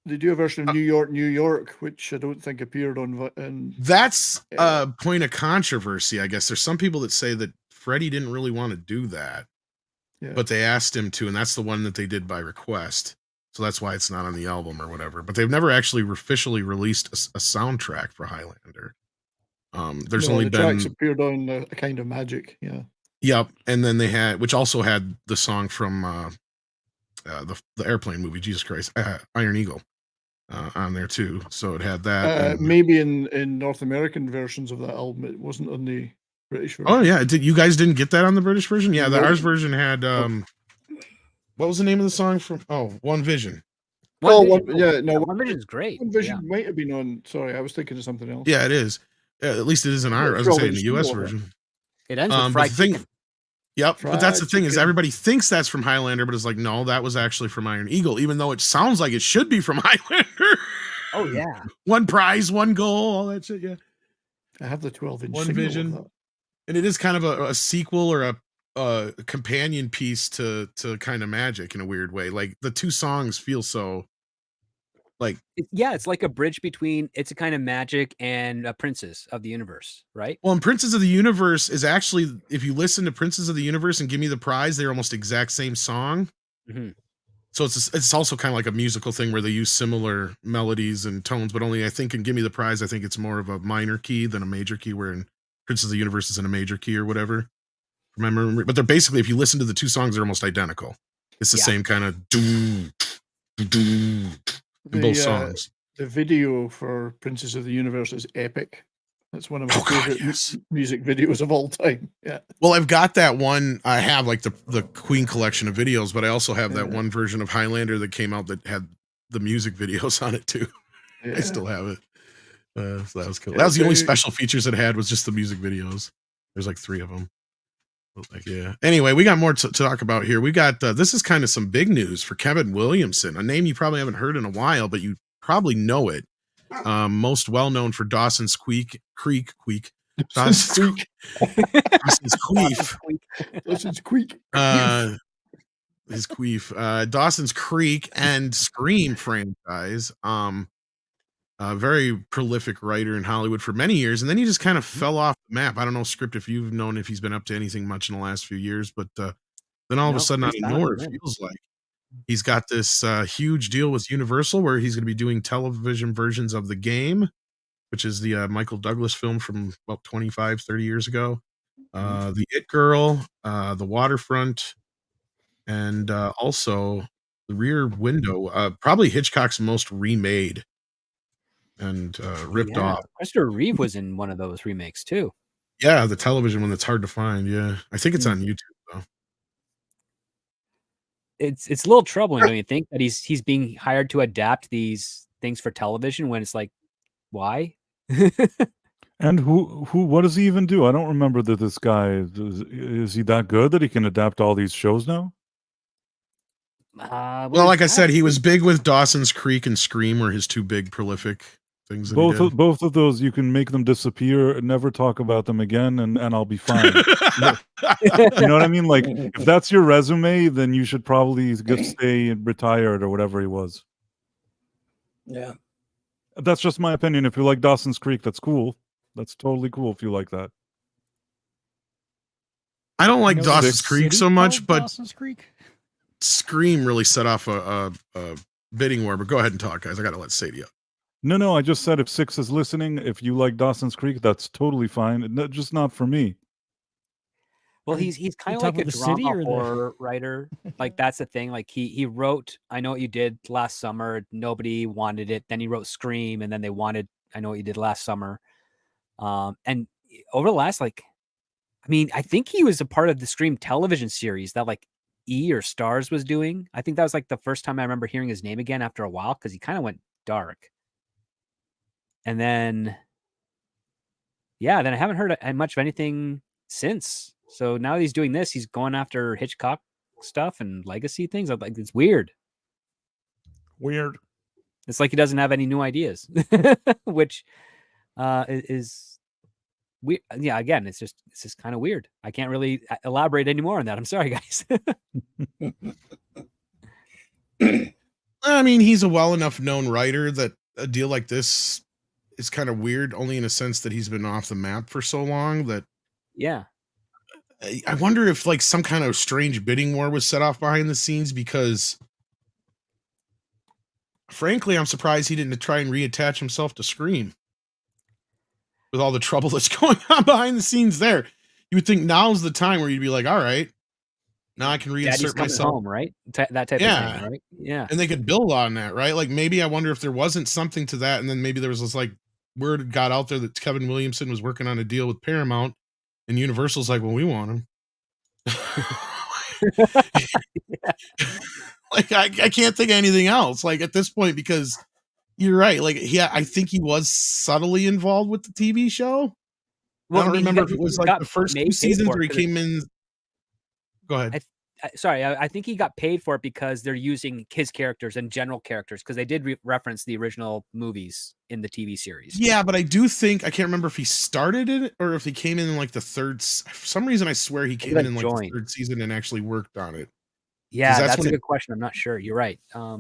they do a version of New York, New York, which I don't think appeared on. That's a point of controversy, I guess. There's some people that say that Freddie didn't really want to do that, but they asked him to, and that's the one that they did by request. So that's why it's not on the album or whatever. But they've never actually officially released a soundtrack for Highlander. There's only been tracks appeared on A Kind of Magic. Yeah. Yep, and then they had, which also had the song from the airplane movie, Jesus Christ, Iron Eagle, on there too. So it had that. Maybe in North American versions of that album, it wasn't on the British version. Oh yeah, you guys didn't get that on the British version? Yeah, the No. ours version had what was the name of the song from? Oh, One Vision. One Vision is great. One Vision might have been on. Sorry, I was thinking of something else. Yeah, it is. At least it is in our, as I say, in the US version. It ends with But fried the thing, chicken. Yep, but that's the Fried thing is chicken. everybody thinks that's from Highlander, but it's like no, that was actually from Iron Eagle, even though it sounds like it should be from Highlander. Oh yeah, one prize, one goal, all that shit. Yeah, I have the 12-inch One single of Vision. that. And it is kind of a sequel or a companion piece to kind of Magic in a weird way. Like the two songs feel so like it's like a bridge between It's a Kind of Magic and Princes of the Universe, right? well, and Princes of the Universe is actually, if you listen to Princes of the Universe and Give Me the Prize, they're almost exact same song. Mm-hmm. So it's also kind of like a musical thing where they use similar melodies and tones, but only I think in Give Me the Prize, I think it's more of a minor key than a major key, where in Princes of the Universe is in a major key or whatever. Remember, but they're basically, if you listen to the two songs, they're almost identical. It's the same kind of in both songs. The video for Princess of the Universe is epic. That's one of my favorite music videos of all time. Yeah. Well, I've got that one. I have like the Queen collection of videos, but I also have that one version of Highlander that came out that had the music videos on it too. I still have it. So that was cool. That was the only special features it had, was just the music videos. There's like 3 of them. Like, yeah. Anyway, we got more to talk about here. We got this is kind of some big news for Kevin Williamson, a name you probably haven't heard in a while, but you probably know it. Most well known for Dawson's Creek. Dawson's Creek. Dawson's Queef. Dawson's Creek. His Queef. Dawson's Creek and Scream franchise. A very prolific writer in Hollywood for many years, and then he just kind of fell off the map. I don't know, Script, if you've known if he's been up to anything much in the last few years, but then all of a sudden, out of nowhere, it feels like he's got this huge deal with Universal where he's going to be doing television versions of The Game, which is the Michael Douglas film from about 25, 30 years ago. The It Girl, The Waterfront, and also The Rear Window, probably Hitchcock's most remade and ripped off. Christopher Reeve was in one of those remakes too. Yeah, the television one that's hard to find. Yeah, I think it's on YouTube though. It's a little troubling, don't you think, that he's being hired to adapt these things for television when it's like, why? And what does he even do? I don't remember that this guy is he that good that he can adapt all these shows now? Well, like I said, he was big with Dawson's Creek and Scream were his two big prolific things. That both of those, you can make them disappear, never talk about them again, and I'll be fine. You know what I mean? Like, if that's your resume, then you should probably stay retired or whatever he was. Yeah. That's just my opinion. If you like Dawson's Creek, that's cool. That's totally cool if you like that. I don't like Dawson's Creek so much, but Dawson's Creek? Scream really set off a bidding war. But go ahead and talk, guys. I got to let Sadie up. No, I just said if Six is listening, if you like Dawson's Creek, that's totally fine. Just not for me. Well, he's kind of like a drama horror writer. Like, that's the thing. Like, he wrote I Know What You Did Last Summer. Nobody wanted it. Then he wrote Scream, and then they wanted I Know What You Did Last Summer. And over the last, like, I mean, I think he was a part of the Scream television series that like E or Stars was doing. I think that was like the first time I remember hearing his name again after a while, because he kind of went dark. And then, then I haven't heard much of anything since. So now that he's doing this, he's going after Hitchcock stuff and legacy things. I'm like, it's weird. Weird. It's like he doesn't have any new ideas, which is weird. Yeah, again, it's just kind of weird. I can't really elaborate anymore on that. I'm sorry, guys. I mean, he's a well enough known writer that a deal like this is kind of weird, only in a sense that he's been off the map for so long that. Yeah. I wonder if like some kind of strange bidding war was set off behind the scenes, because frankly, I'm surprised he didn't try and reattach himself to Scream with all the trouble that's going on behind the scenes there. You would think now's the time where you'd be like, all right, now I can reinsert myself home, right? That type of thing, right? Yeah. And they could build on that, right? Like maybe I wonder if there wasn't something to that, and then maybe there was this like word got out there that Kevin Williamson was working on a deal with Paramount, And Universal's like, well, we want him. Like, I can't think of anything else. Like, at this point, because you're right. Like, I think he was subtly involved with the TV show. Well, I don't I mean, remember if it was like the first two seasons where he came in. Go ahead. I think he got paid for it because they're using his characters and general characters because they did reference the original movies in the TV series. Yeah, but I do think I can't remember if he started it or if he came in like the third. For some reason, I swear he came in like the third season and actually worked on it. Yeah, that's a good question. I'm not sure. You're right. Let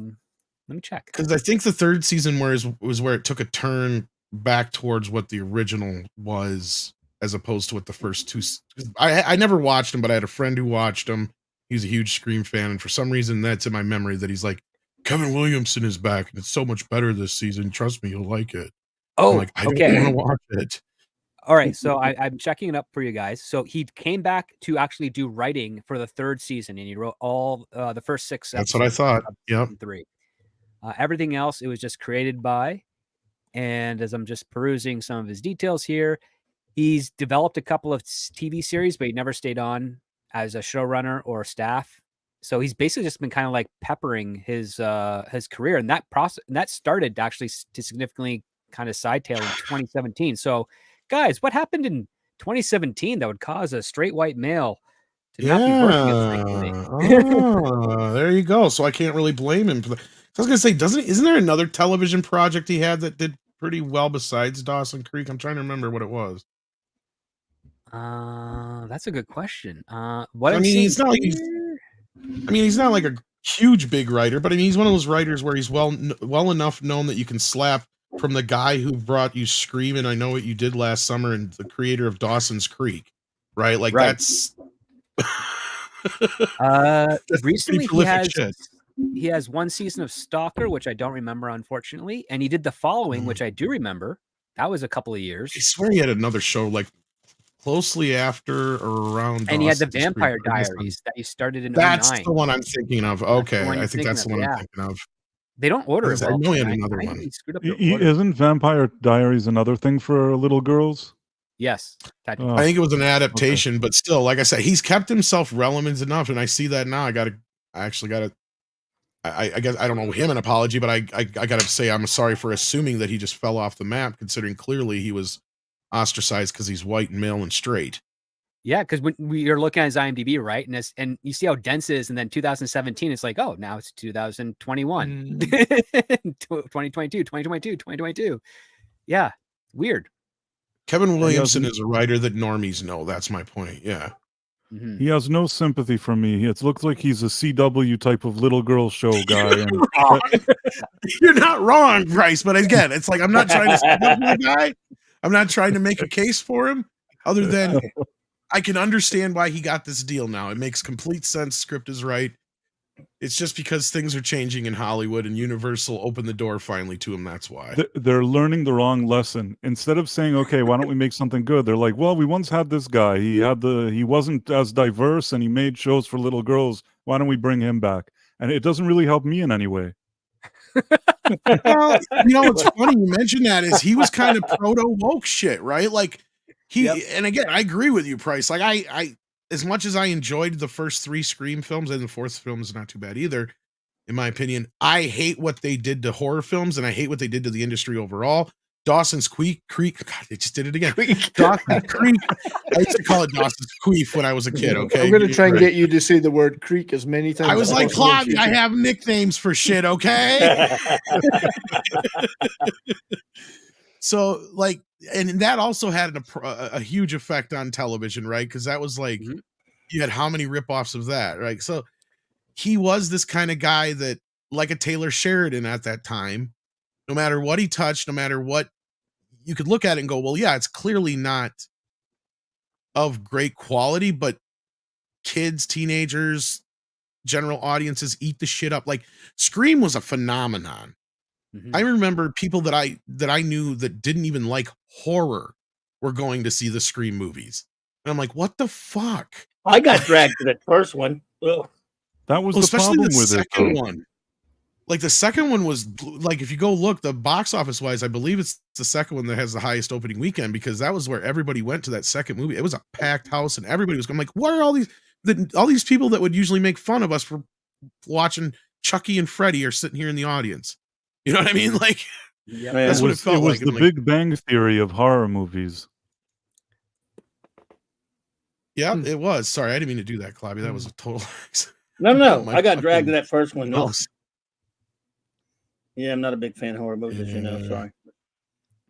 me check. Because I think the third season was where it took a turn back towards what the original was, as opposed to what the first two. I never watched him, but I had a friend who watched him. He's a huge Scream fan, and for some reason, that's in my memory that he's like, Kevin Williamson is back, and it's so much better this season. Trust me, you'll like it. Oh, I'm like, I don't want to watch it. All right, so I'm checking it up for you guys. So he came back to actually do writing for the third season, and he wrote all the first 6 episodes. That's what I thought. Yep. 3. Everything else, it was just created by. And as I'm just perusing some of his details here, he's developed a couple of TV series, but he never stayed on as a showrunner or staff. So he's basically just been kind of like peppering his career, and that started actually to significantly kind of sidetail in 2017. So, guys, what happened in 2017 that would cause a straight white male to not be working? There you go. So I can't really blame him for that. I was gonna say, isn't there another television project he had that did pretty well besides Dawson Creek? I'm trying to remember what it was. That's a good question. He's not like a huge big writer, but I mean he's one of those writers where he's well enough known that you can slap from the guy who brought you Scream and I Know What You Did Last Summer and the creator of Dawson's Creek, right? Like that's recently he has one season of Stalker, which I don't remember, unfortunately, and he did The Following, which I do remember. That was a couple of years. I swear he had another show like closely after or around. And he had the Vampire Diaries that he started in 09. That's the one I'm thinking of. Okay, I think that's the one I'm thinking of. They don't order it. I know he had another one. Isn't Vampire Diaries another thing for little girls? Yes. I think it was an adaptation, but still, like I said, he's kept himself relevant enough, and I see that now. I guess I don't owe him an apology, but I gotta say I'm sorry for assuming that he just fell off the map, considering clearly he was ostracized because he's white and male and straight. Yeah, because when you're looking at his IMDb, right, and you see how dense it is, and then 2017, it's like, oh, now it's 2021, 2022, 2022. Yeah, weird. Kevin Williamson is a writer that normies know. That's my point. Yeah. Mm-hmm. He has no sympathy from me. It looks like he's a CW type of little girl show guy. You're not wrong, Bryce. But again, it's like I'm not trying to stand up for the guy. I'm not trying to make a case for him, other than I can understand why he got this deal now. It makes complete sense. Script is right. It's just because things are changing in Hollywood and Universal opened the door finally to him. That's why. They're learning the wrong lesson. Instead of saying, okay, why don't we make something good? They're like, well, we once had this guy. He wasn't as diverse and he made shows for little girls. Why don't we bring him back? And it doesn't really help me in any way. Well, what's funny you mentioned that is he was kind of proto woke shit, right? Like and again, I agree with you, Price. Like I as much as I enjoyed the first 3 Scream films, and the 4th film is not too bad either, in my opinion, I hate what they did to horror films, and I hate what they did to the industry overall. Dawson's Creek. God, they just did it again. Dawson's Creek. I used to call it Dawson's Queef when I was a kid. Okay, I'm going to try and get you to say the word creek as many times. I was like, Claudia, I have nicknames for shit. Okay. So, like, and that also had a huge effect on television, right? Because that was like, you had how many ripoffs of that, right? So he was this kind of guy that, like a Taylor Sheridan at that time, no matter what he touched, no matter what, you could look at it and go, well, yeah, it's clearly not of great quality, but kids, teenagers, general audiences eat the shit up. Like Scream was a phenomenon. I remember people that I knew that didn't even like horror were going to see the Scream movies. And I'm like, what the fuck? I got dragged to that first one. Ugh. That was the problem with the second one. like the second one was like, if you go look the box office wise, I believe it's the second one that has the highest opening weekend, because that was where everybody went to that second movie. It was a packed house and everybody was going like, what are all these people that would usually make fun of us for watching Chucky and Freddy are sitting here in the audience? You know what I mean? Like, Yep. Yeah. that's what it felt was like. the I'm like, Big Bang Theory of horror movies. yeah, it was. Sorry, I didn't mean to do that, Clobby. That was a total. No. My I got dragged to fucking that first one. No. mouse. Yeah, I'm not a big fan of horror movies, as you know. Yeah. Sorry.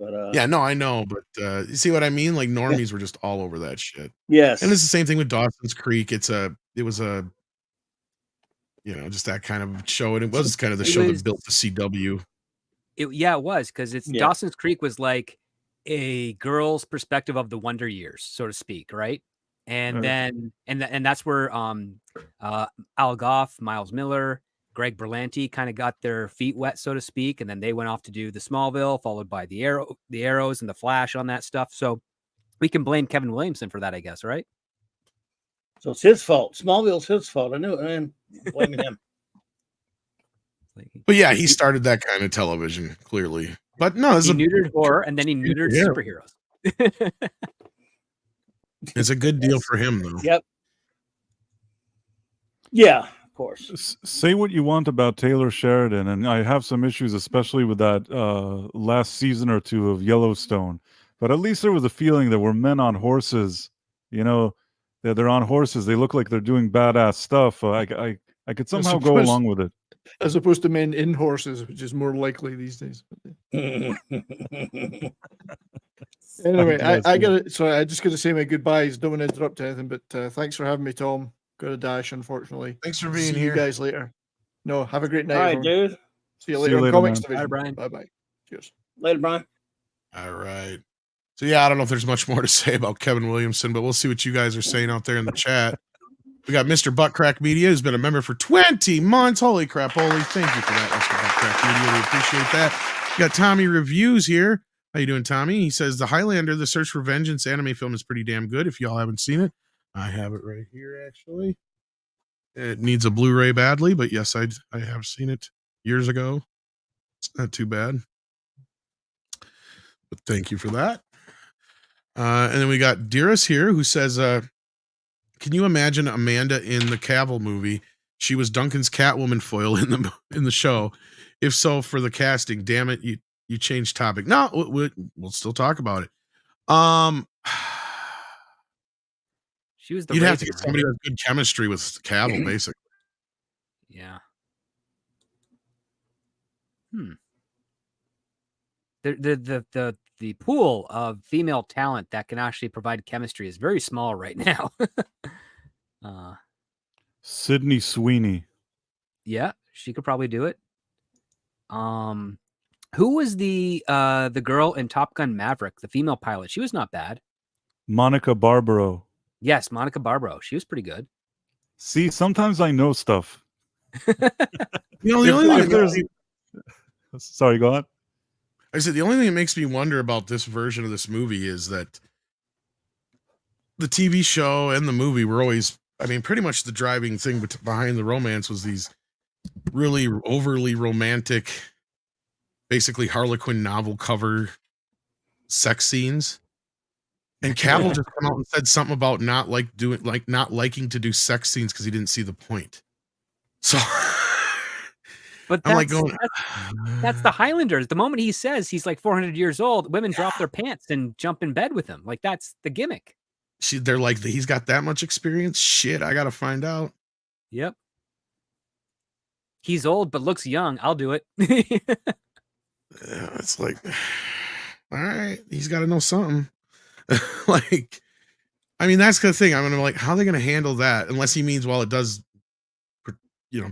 But Yeah, no, I know, but you see what I mean? Like normies were just all over that shit. yes. And it's the same thing with Dawson's Creek. It was a, you know, just that kind of show, and it was kind of the It show was- that built the CW. It was because it's Yeah. Dawson's Creek was like a girl's perspective of the Wonder Years, so to speak, right? And Right. then and that's where Al Goff, Miles Miller, Greg Berlanti kind of got their feet wet, so to speak, and then they went off to do the Smallville, followed by the Arrows and the Flash on that stuff. So we can blame Kevin Williamson for that, I guess, right? So it's his fault. Smallville's his fault. I knew it, man. Blaming him. But yeah, he started that kind of television, clearly. But no, He neutered horror and then he neutered Yeah. superheroes. it's a good deal for him, though. Yep. Yeah, of course. Say what you want about Taylor Sheridan, and I have some issues, especially with that last season or two of Yellowstone. But at least there was a feeling that we're men on horses. You know, they're on horses. They look like they're doing badass stuff. I could somehow go suppose- along with it. As opposed to men in horses, which is more likely these days. Anyway, I got it. So I just got to say my goodbyes. Don't want to interrupt anything, but thanks for having me, Tom. Got to dash, unfortunately. Thanks for being See here. you guys later. No, have a great night. All right, everyone. dude. See you See later you on later, Comics man. Division. Bye, Brian. Bye. Cheers. Later, Brian. All right. So yeah, I don't know if there's much more to say about Kevin Williamson, but we'll see what you guys are saying out there in the chat. We got Mr. Buttcrack Media, who's been a member for 20 months. Holy crap, holy. Thank you for that, Mr. Buttcrack Media. We appreciate that. We got Tommy Reviews here. How you doing, Tommy? He says, The Highlander, The Search for Vengeance anime film is pretty damn good. If y'all haven't seen it, I have it right here, actually. It needs a Blu-ray badly, but yes, I have seen it years ago. It's not too bad. But thank you for that. And then we got Dearest here, who says, can you imagine Amanda in the Cavill movie? She was Duncan's Catwoman foil in the show. If so, for the casting, damn it, you changed topic. No, we'll still talk about it. She was the You'd have to Raven, get right? somebody who has good chemistry with Cavill, basically. Yeah. The pool of female talent that can actually provide chemistry is very small right now. Sydney Sweeney. Yeah, she could probably do it. Who was the girl in Top Gun Maverick, the female pilot? She was not bad. Monica Barbaro. Yes, Monica Barbaro. She was pretty good. See, sometimes I know stuff. The only If thing there's- Sorry, go on. I said the only thing that makes me wonder about this version of this movie is that the TV show and the movie were always, I mean, pretty much the driving thing behind the romance was these really overly romantic, basically Harlequin novel cover sex scenes. And Cavill just come out and said something about not liking to do sex scenes because he didn't see the point. So But I'm that's, like going, that's the Highlanders. The moment he says he's like 400 years old, women drop their pants and jump in bed with him. Like, that's the gimmick. they're like, he's got that much experience. Shit, I got to find out. Yep. He's old but looks young. I'll do it. Yeah, it's like, all right, he's got to know something. Like, I mean, that's the thing. I'm gonna like, how are they gonna handle that? Unless he means, well, it does,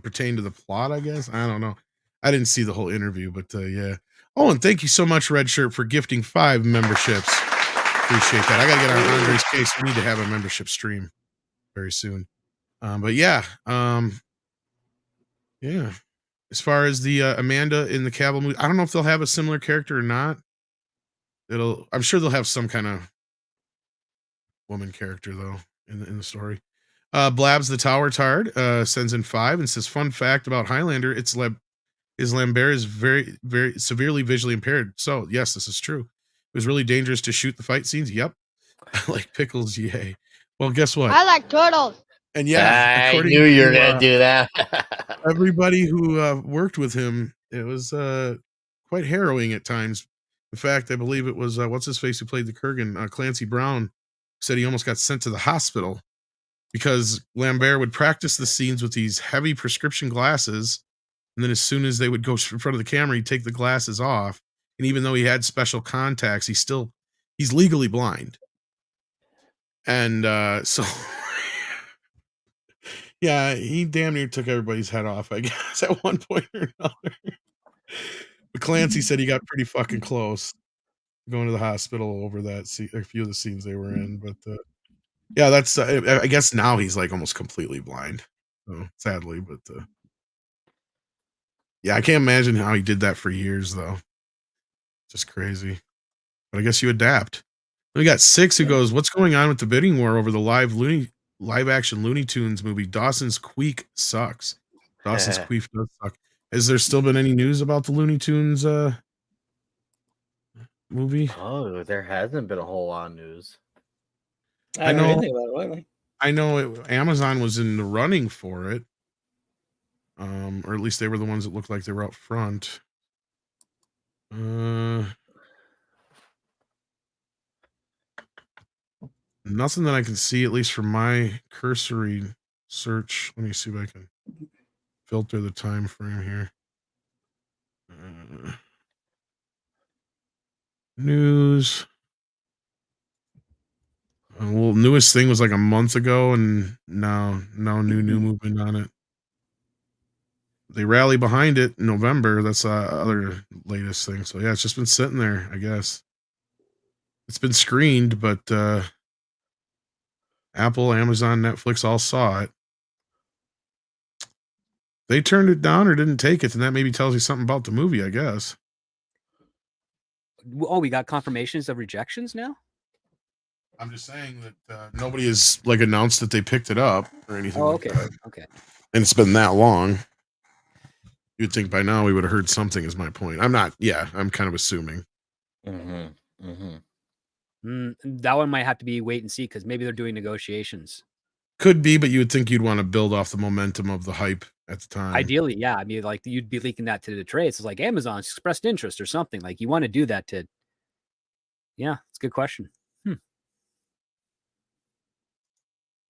pertain to the plot. I guess I don't know. I didn't see the whole interview, but yeah. Oh, and thank you so much, Red Shirt, for gifting 5 memberships. Appreciate that. I gotta get on Andre's case. We need to have a membership stream very soon. But yeah, yeah. As far as the Amanda in the Cavill movie, I don't know if they'll have a similar character or not. I'm sure they'll have some kind of woman character though in the story. Blabs the Tower Tard sends in 5 and says, fun fact about Highlander, it's is Lambert is very, very severely visually impaired. So, yes, this is true. It was really dangerous to shoot the fight scenes. Yep. Like pickles, yay. Well, guess what? I like turtles. And yeah, I according knew you were to gonna do that. everybody who worked with him, it was quite harrowing at times. In fact, I believe it was what's his face who played the Kurgan, Clancy Brown, said he almost got sent to the hospital because Lambert would practice the scenes with these heavy prescription glasses, and then as soon as they would go in front of the camera, he'd take the glasses off. And even though he had special contacts, he's legally blind. And so yeah, he damn near took everybody's head off, I guess, at one point or another. But Clancy said he got pretty fucking close going to the hospital over that a few of the scenes they were in. But yeah, that's I guess now he's like almost completely blind, sadly. But yeah, I can't imagine how he did that for years, though. Just crazy. But I guess you adapt. We got 6 who goes, what's going on with the bidding war over the live action Looney Tunes movie? Dawson's Creek sucks. Dawson's Creek does suck. Has there still been any news about the Looney Tunes movie? Oh, there hasn't been a whole lot of news. I know anything about it lately. I know Amazon was in the running for it. Or at least they were the ones that looked like they were out front. Nothing that I can see, at least from my cursory search. Let me see if I can filter the time frame here. News. Well, newest thing was like a month ago, and no new movement on it. They rally behind it in November. That's other latest thing. So yeah, it's just been sitting there, I guess. It's been screened, but Apple, Amazon, Netflix all saw it. They turned it down or didn't take it, and that maybe tells you something about the movie, I guess. Oh, we got confirmations of rejections now? I'm just saying that nobody has like announced that they picked it up or anything. Oh, like okay. that. Okay. And it's been that long. You'd think by now we would have heard something, is my point. I'm kind of assuming. Mm-hmm. Mm-hmm. That one might have to be wait and see because maybe they're doing negotiations. Could be, but you would think you'd want to build off the momentum of the hype at the time. Ideally, yeah. I mean, like you'd be leaking that to the trades. It's like Amazon's expressed interest or something. Like you want to do that to. Yeah, it's a good question. It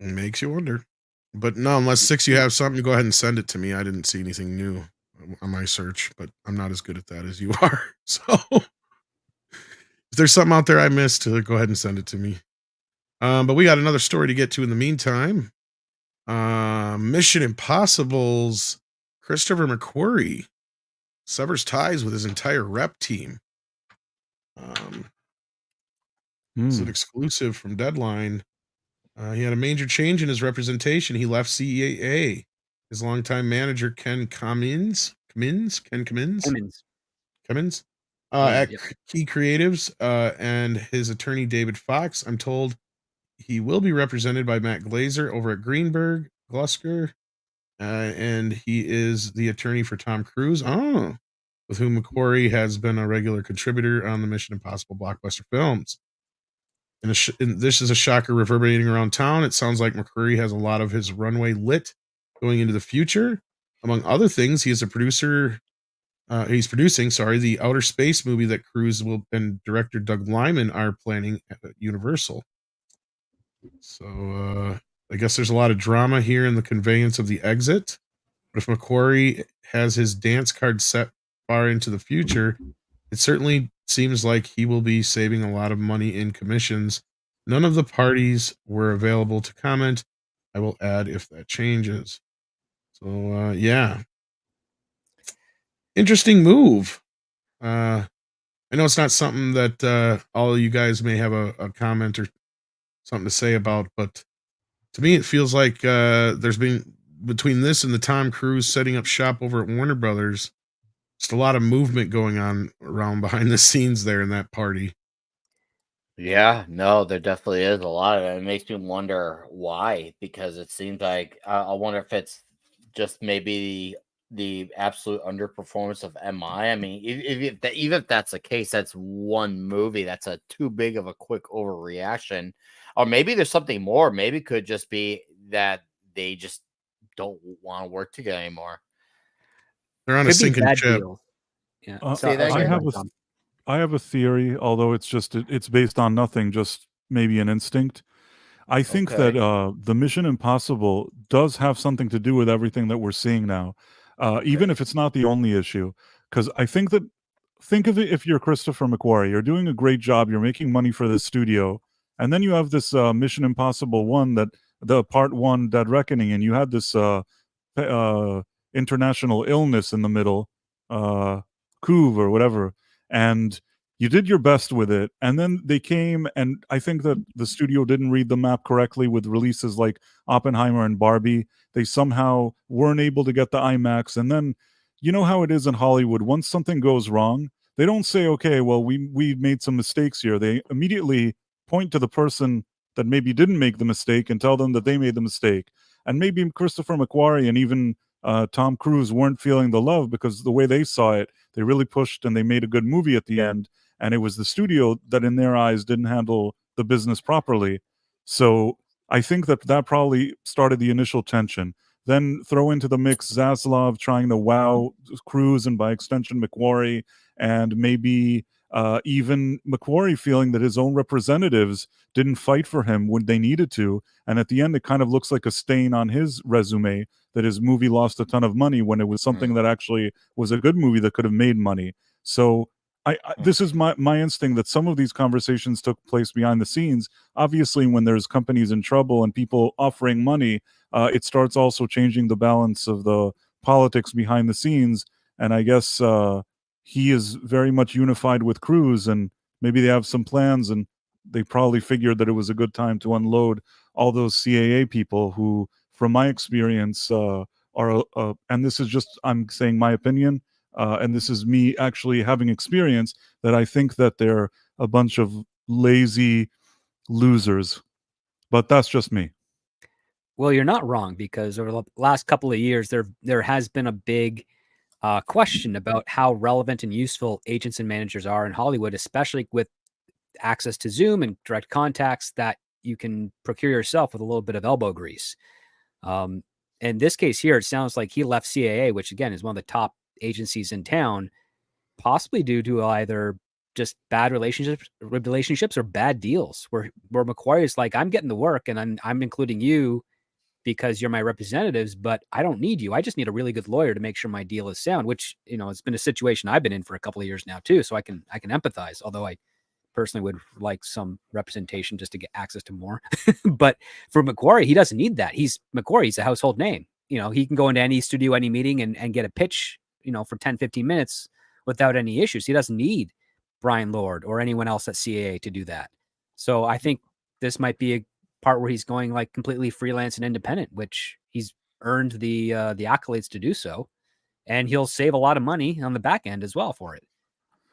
makes you wonder. But no, unless 6 you have something, go ahead and send it to me. I didn't see anything new on my search, but I'm not as good at that as you are. So if there's something out there I missed, go ahead and send it to me. But we got another story to get to in the meantime. Mission Impossible's Christopher McQuarrie severs ties with his entire rep team. It's an exclusive from Deadline. He had a major change in his representation. He left CEA. His longtime manager, Ken Cummins, at Key Creatives, and his attorney, David Fox. I'm told he will be represented by Matt Glazer over at Greenberg, Glusker, and he is the attorney for Tom Cruise, with whom McQuarrie has been a regular contributor on the Mission Impossible blockbuster films. And this is a shocker reverberating around town. It sounds like McQuarrie has a lot of his runway lit going into the future. Among other things, he is a producer. He's producing, the outer space movie that Cruise and director Doug Liman are planning at Universal. So I guess there's a lot of drama here in the conveyance of the exit. But if McQuarrie has his dance card set far into the future, it certainly seems like he will be saving a lot of money in commissions. None of the parties were available to comment. I will add if that changes. So, yeah. Interesting move. I know it's not something that all of you guys may have a comment or something to say about, but to me, it feels like there's been, between this and the Tom Cruise setting up shop over at Warner Brothers, just a lot of movement going on around behind the scenes there in that party. Yeah, no, there definitely is a lot of it. It makes me wonder why, because it seems like I wonder if it's just maybe the absolute underperformance of MI. I mean, even if that's the case, that's one movie. That's a too big of a quick overreaction. Or maybe there's something more. Maybe it could just be that they just don't want to work together anymore. They're on a Could be sinking bad ship. deals. Yeah. Say that I again? have I have a theory, although it's based on nothing, just maybe an instinct. I think that Okay. the Mission Impossible does have something to do with everything that we're seeing now, even if it's not the only issue. Because I think that think of it if you're Christopher McQuarrie, you're doing a great job, you're making money for the studio, and then you have this Mission Impossible one that the part one Dead Reckoning, and you had this international illness in the middle, couve or whatever, and you did your best with it, and then they came, and I think that the studio didn't read the map correctly with releases like Oppenheimer and Barbie. They somehow weren't able to get the IMAX, and then you know how it is in Hollywood. Once something goes wrong, they don't say, "Okay, well, we made some mistakes here." They immediately point to the person that maybe didn't make the mistake and tell them that they made the mistake. And maybe Christopher McQuarrie and even Tom Cruise weren't feeling the love because the way they saw it, they really pushed and they made a good movie at the end. And it was the studio that, in their eyes, didn't handle the business properly. So I think that probably started the initial tension. Then throw into the mix Zaslav trying to wow Cruise and by extension McQuarrie, and maybe even McQuarrie feeling that his own representatives didn't fight for him when they needed to. And at the end, it kind of looks like a stain on his resume that his movie lost a ton of money when it was something that actually was a good movie that could have made money. So this is my instinct that some of these conversations took place behind the scenes. Obviously, when there's companies in trouble and people offering money, it starts also changing the balance of the politics behind the scenes. And I guess he is very much unified with Cruise, and maybe they have some plans, and they probably figured that it was a good time to unload all those CAA people who, from my experience, are, and this is just, I'm saying my opinion, and this is me actually having experience, that I think that they're a bunch of lazy losers. But that's just me. Well, you're not wrong, because over the last couple of years, there has been a big question about how relevant and useful agents and managers are in Hollywood, especially with access to Zoom and direct contacts that you can procure yourself with a little bit of elbow grease. In this case here, it sounds like he left CAA, which again is one of the top agencies in town, possibly due to either just bad relationships or bad deals, where McQuarrie is like, I'm getting the work and I'm including you because you're my representatives, but I don't need you. I just need a really good lawyer to make sure my deal is sound, which, you know, it's been a situation I've been in for a couple of years now too. So I can empathize, although I personally would like some representation just to get access to more. But for McQuarrie, he doesn't need that. McQuarrie's a household name. You know, he can go into any studio, any meeting and get a pitch, you know, for 10, 15 minutes without any issues. He doesn't need Brian Lord or anyone else at CAA to do that. So I think this might be a part where he's going like completely freelance and independent, which he's earned the accolades to do so. And he'll save a lot of money on the back end as well for it.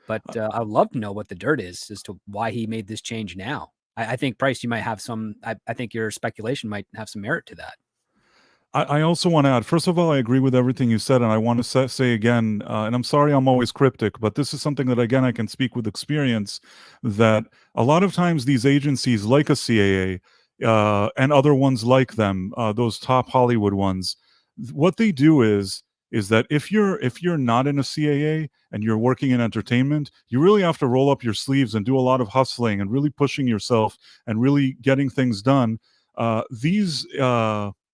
But I'd love to know what the dirt is as to why he made this change now. I think, Price, you might have some, I think your speculation might have some merit to that. I also want to add, first of all, I agree with everything you said, and I want to say again, and I'm sorry I'm always cryptic, but this is something that, again, I can speak with experience, that a lot of times these agencies like a CAA and other ones like them, those top Hollywood ones, what they do is that if you're not in a CAA and you're working in entertainment, you really have to roll up your sleeves and do a lot of hustling and really pushing yourself and really getting things done. These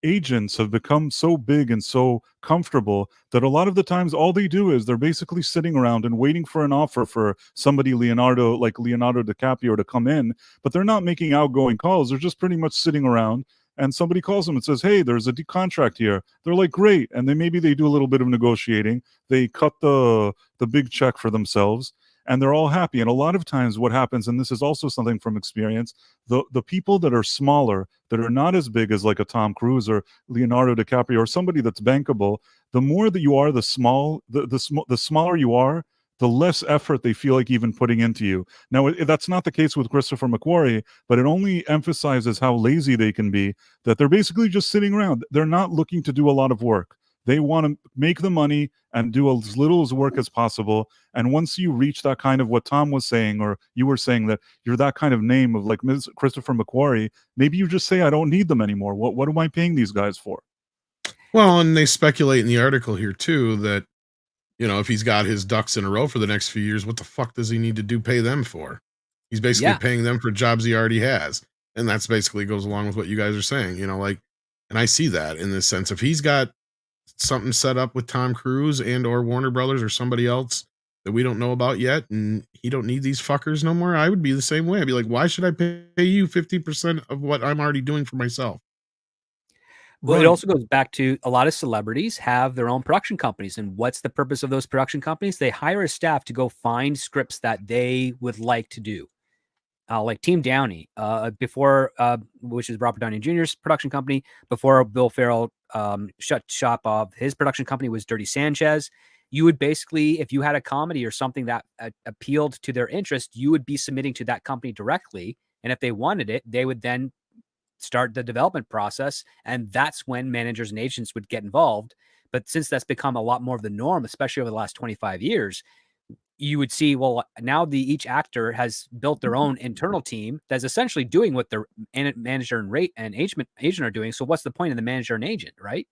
agents have become so big and so comfortable that a lot of the times all they do is they're basically sitting around and waiting for an offer for somebody Leonardo DiCaprio to come in, but they're not making outgoing calls. They're just pretty much sitting around, and somebody calls them and says, hey, there's a contract here. They're like, great. And then maybe they do a little bit of negotiating. They cut the big check for themselves, and they're all happy. And a lot of times what happens, and this is also something from experience, the people that are smaller, that are not as big as like a Tom Cruise or Leonardo DiCaprio or somebody that's bankable, the more that you are the smaller you are, the less effort they feel like even putting into you. Now, that's not the case with Christopher McQuarrie, but it only emphasizes how lazy they can be, that they're basically just sitting around. They're not looking to do a lot of work. They want to make the money and do as little as work as possible. And once you reach that kind of what Tom was saying, or you were saying that you're that kind of name of like Ms. Christopher McQuarrie, maybe you just say, I don't need them anymore. What am I paying these guys for? Well, and they speculate in the article here too that, if he's got his ducks in a row for the next few years, what the fuck does he need to pay them for? He's basically Yeah. paying them for jobs he already has. And that's basically goes along with what you guys are saying, and I see that in this sense. If he's got something set up with Tom Cruise and or Warner Brothers or somebody else that we don't know about yet, and he don't need these fuckers no more, I would be the same way. I'd be like, why should I pay you 50% of what I'm already doing for myself? Well, it Right. also goes back to a lot of celebrities have their own production companies. And what's the purpose of those production companies? They hire a staff to go find scripts that they would like to do. Like Team Downey, before, which is Robert Downey Jr.'s production company, before Bill Ferrell shut shop of his production company was Dirty Sanchez. You would basically, if you had a comedy or something that appealed to their interest, you would be submitting to that company directly. And if they wanted it, they would then start the development process. And that's when managers and agents would get involved. But since that's become a lot more of the norm, especially over the last 25 years, you would see, well, now each actor has built their own internal team that's essentially doing what their manager and agent are doing. So what's the point of the manager and agent, right?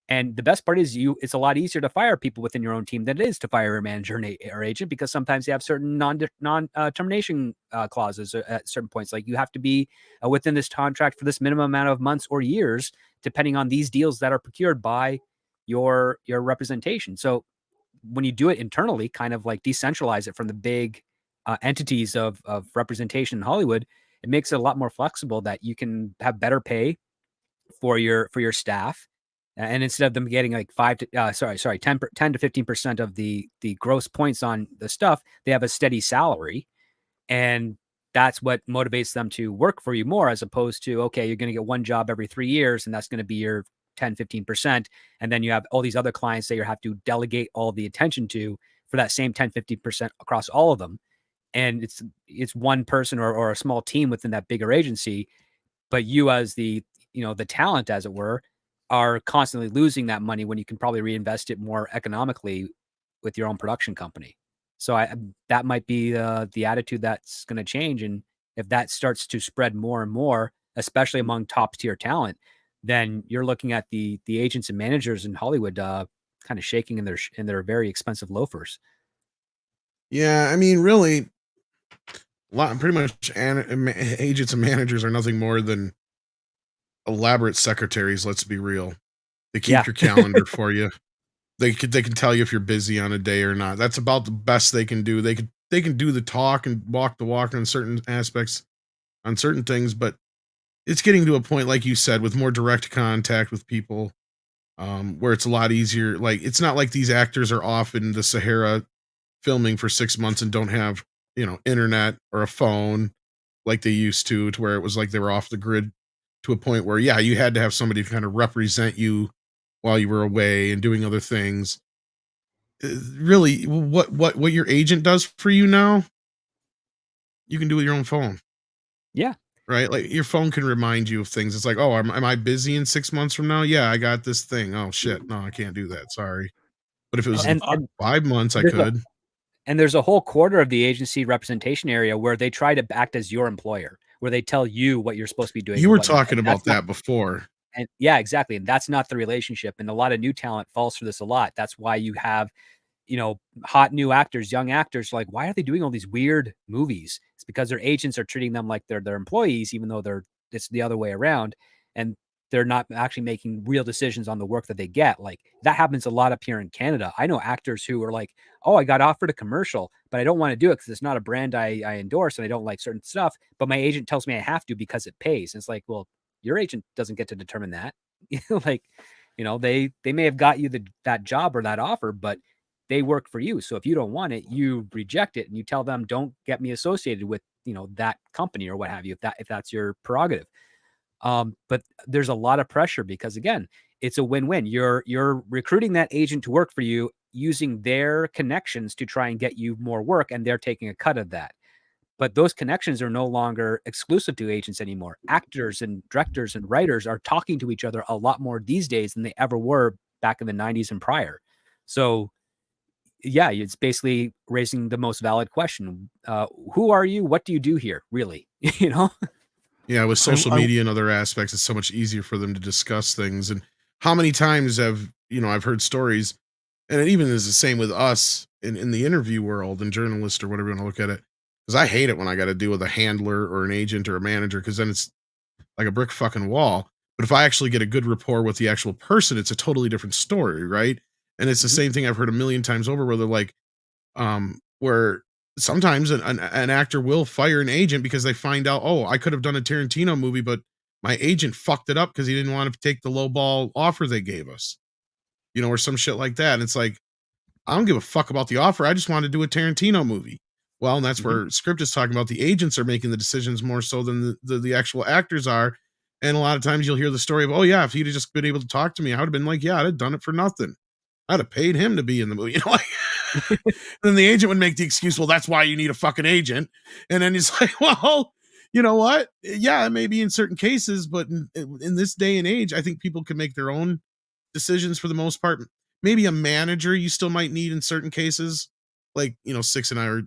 And the best part is it's a lot easier to fire people within your own team than it is to fire a manager or agent, because sometimes they have certain non-termination clauses at certain points. Like you have to be within this contract for this minimum amount of months or years, depending on these deals that are procured by your representation. So when you do it internally, kind of like decentralize it from the big entities of representation in Hollywood, it makes it a lot more flexible that you can have better pay for your staff. And instead of them getting like 10 to 15% of the gross points on the stuff, they have a steady salary. And that's what motivates them to work for you more, as opposed to, okay, you're going to get one job every 3 years, and that's going to be your 10, 15%. And then you have all these other clients that you have to delegate all the attention to for that same 10, 15% across all of them. And it's one person or a small team within that bigger agency, but you as the talent, as it were, are constantly losing that money when you can probably reinvest it more economically with your own production company. So that might be the attitude that's going to change. And if that starts to spread more and more, especially among top tier talent, then you're looking at the agents and managers in Hollywood kind of shaking in their very expensive loafers. Yeah, I mean, really, pretty much agents and managers are nothing more than elaborate secretaries. Let's be real. They keep your calendar for you. They can tell you if you're busy on a day or not. That's about the best they can do. They can do the talk and walk the walk on certain aspects, on certain things, but it's getting to a point, like you said, with more direct contact with people, where it's a lot easier. Like, it's not like these actors are off in the Sahara filming for 6 months and don't have, internet or a phone like they used to where it was like they were off the grid, to a point where, yeah, you had to have somebody to kind of represent you while you were away and doing other things. Really, what your agent does for you now, you can do with your own phone. Yeah. Right? Like, your phone can remind you of things. It's like, oh, am I busy in 6 months from now? Yeah, I got this thing. Oh shit, no, I can't do that. Sorry. But if it was And 5 months, I there's could. And there's a whole quarter of the agency representation area where they try to act as your employer, where they tell you what you're supposed to be doing. You and were whatnot. talking And about that's not- that before. And yeah, exactly. And that's not the relationship. And a lot of new talent falls for this a lot. That's why you have, hot new actors, young actors, like, why are they doing all these weird movies? It's because their agents are treating them like they're their employees, even though it's the other way around. And they're not actually making real decisions on the work that they get. Like, that happens a lot up here in Canada. I know actors who are like, oh, I got offered a commercial, but I don't want to do it because it's not a brand I endorse and I don't like certain stuff. But my agent tells me I have to because it pays. And it's like, well, your agent doesn't get to determine that. Like, they may have got you that job or that offer, but they work for you. So if you don't want it, you reject it and you tell them, don't get me associated with, that company or what have you, if that's your prerogative. But there's a lot of pressure because, again, it's a win-win. You're recruiting that agent to work for you using their connections to try and get you more work, and they're taking a cut of that. But those connections are no longer exclusive to agents anymore. Actors and directors and writers are talking to each other a lot more these days than they ever were back in the 90s and prior. So yeah, it's basically raising the most valid question. Who are you? What do you do here? Really? You know? Yeah, with social I- media and other aspects, it's so much easier for them to discuss things. And how many times I've heard stories, and it even is the same with us in the interview world and journalist or whatever you want to look at it. Because I hate it when I got to deal with a handler or an agent or a manager, because then it's like a brick fucking wall. But if I actually get a good rapport with the actual person, it's a totally different story, right? And it's the same thing I've heard a million times over, where they're like, where sometimes an actor will fire an agent because they find out, oh, I could have done a Tarantino movie, but my agent fucked it up because he didn't want to take the low ball offer they gave us, or some shit like that. And it's like, I don't give a fuck about the offer. I just want to do a Tarantino movie. Well, and that's where script is talking about the agents are making the decisions more so than the actual actors are. And a lot of times you'll hear the story of, oh yeah, if he'd have just been able to talk to me, I would have been like, yeah, I'd have done it for nothing. I'd have paid him to be in the movie. Like, then the agent would make the excuse, well, that's why you need a fucking agent. And then he's like, well, you know what? Yeah, maybe in certain cases, but in this day and age, I think people can make their own decisions for the most part. Maybe a manager you still might need in certain cases. Like, Six and I are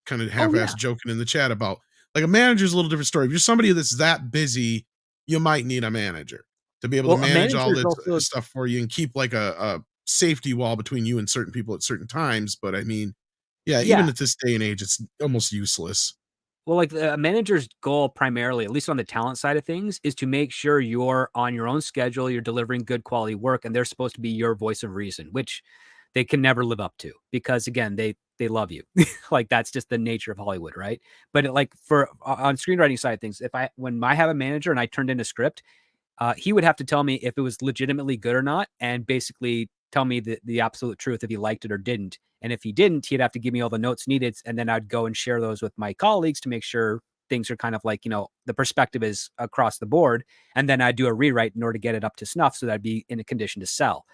kind of half-ass joking in the chat about, like, a manager's a little different story. If you're somebody that's that busy, you might need a manager to be able to manage all this stuff for you and keep like a safety wall between you and certain people at certain times. But I mean, even at this day and age, it's almost useless. Well, like a manager's goal primarily, at least on the talent side of things, is to make sure you're on your own schedule, you're delivering good quality work, and they're supposed to be your voice of reason, which they can never live up to because, again, they love you. Like, that's just the nature of Hollywood, right? But like for on screenwriting side of things, when I have a manager and I turned in a script, he would have to tell me if it was legitimately good or not, and basically tell me the absolute truth if he liked it or didn't. And if he didn't, he'd have to give me all the notes needed. And then I'd go and share those with my colleagues to make sure things are kind of like, the perspective is across the board. And then I'd do a rewrite in order to get it up to snuff so that I'd be in a condition to sell.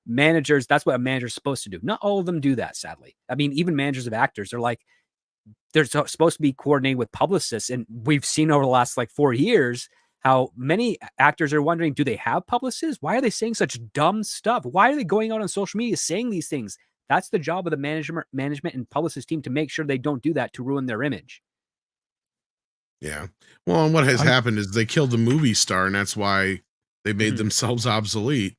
Managers, that's what a manager's supposed to do. Not all of them do that, sadly. I mean, even managers of actors, they're supposed to be coordinating with publicists. And we've seen over the last 4 years how many actors are wondering, do they have publicists? Why are they saying such dumb stuff? Why are they going out on social media saying these things? That's the job of the management and publicist team, to make sure they don't do that to ruin their image. Yeah. Well, and what has happened is they killed the movie star, and that's why they made themselves obsolete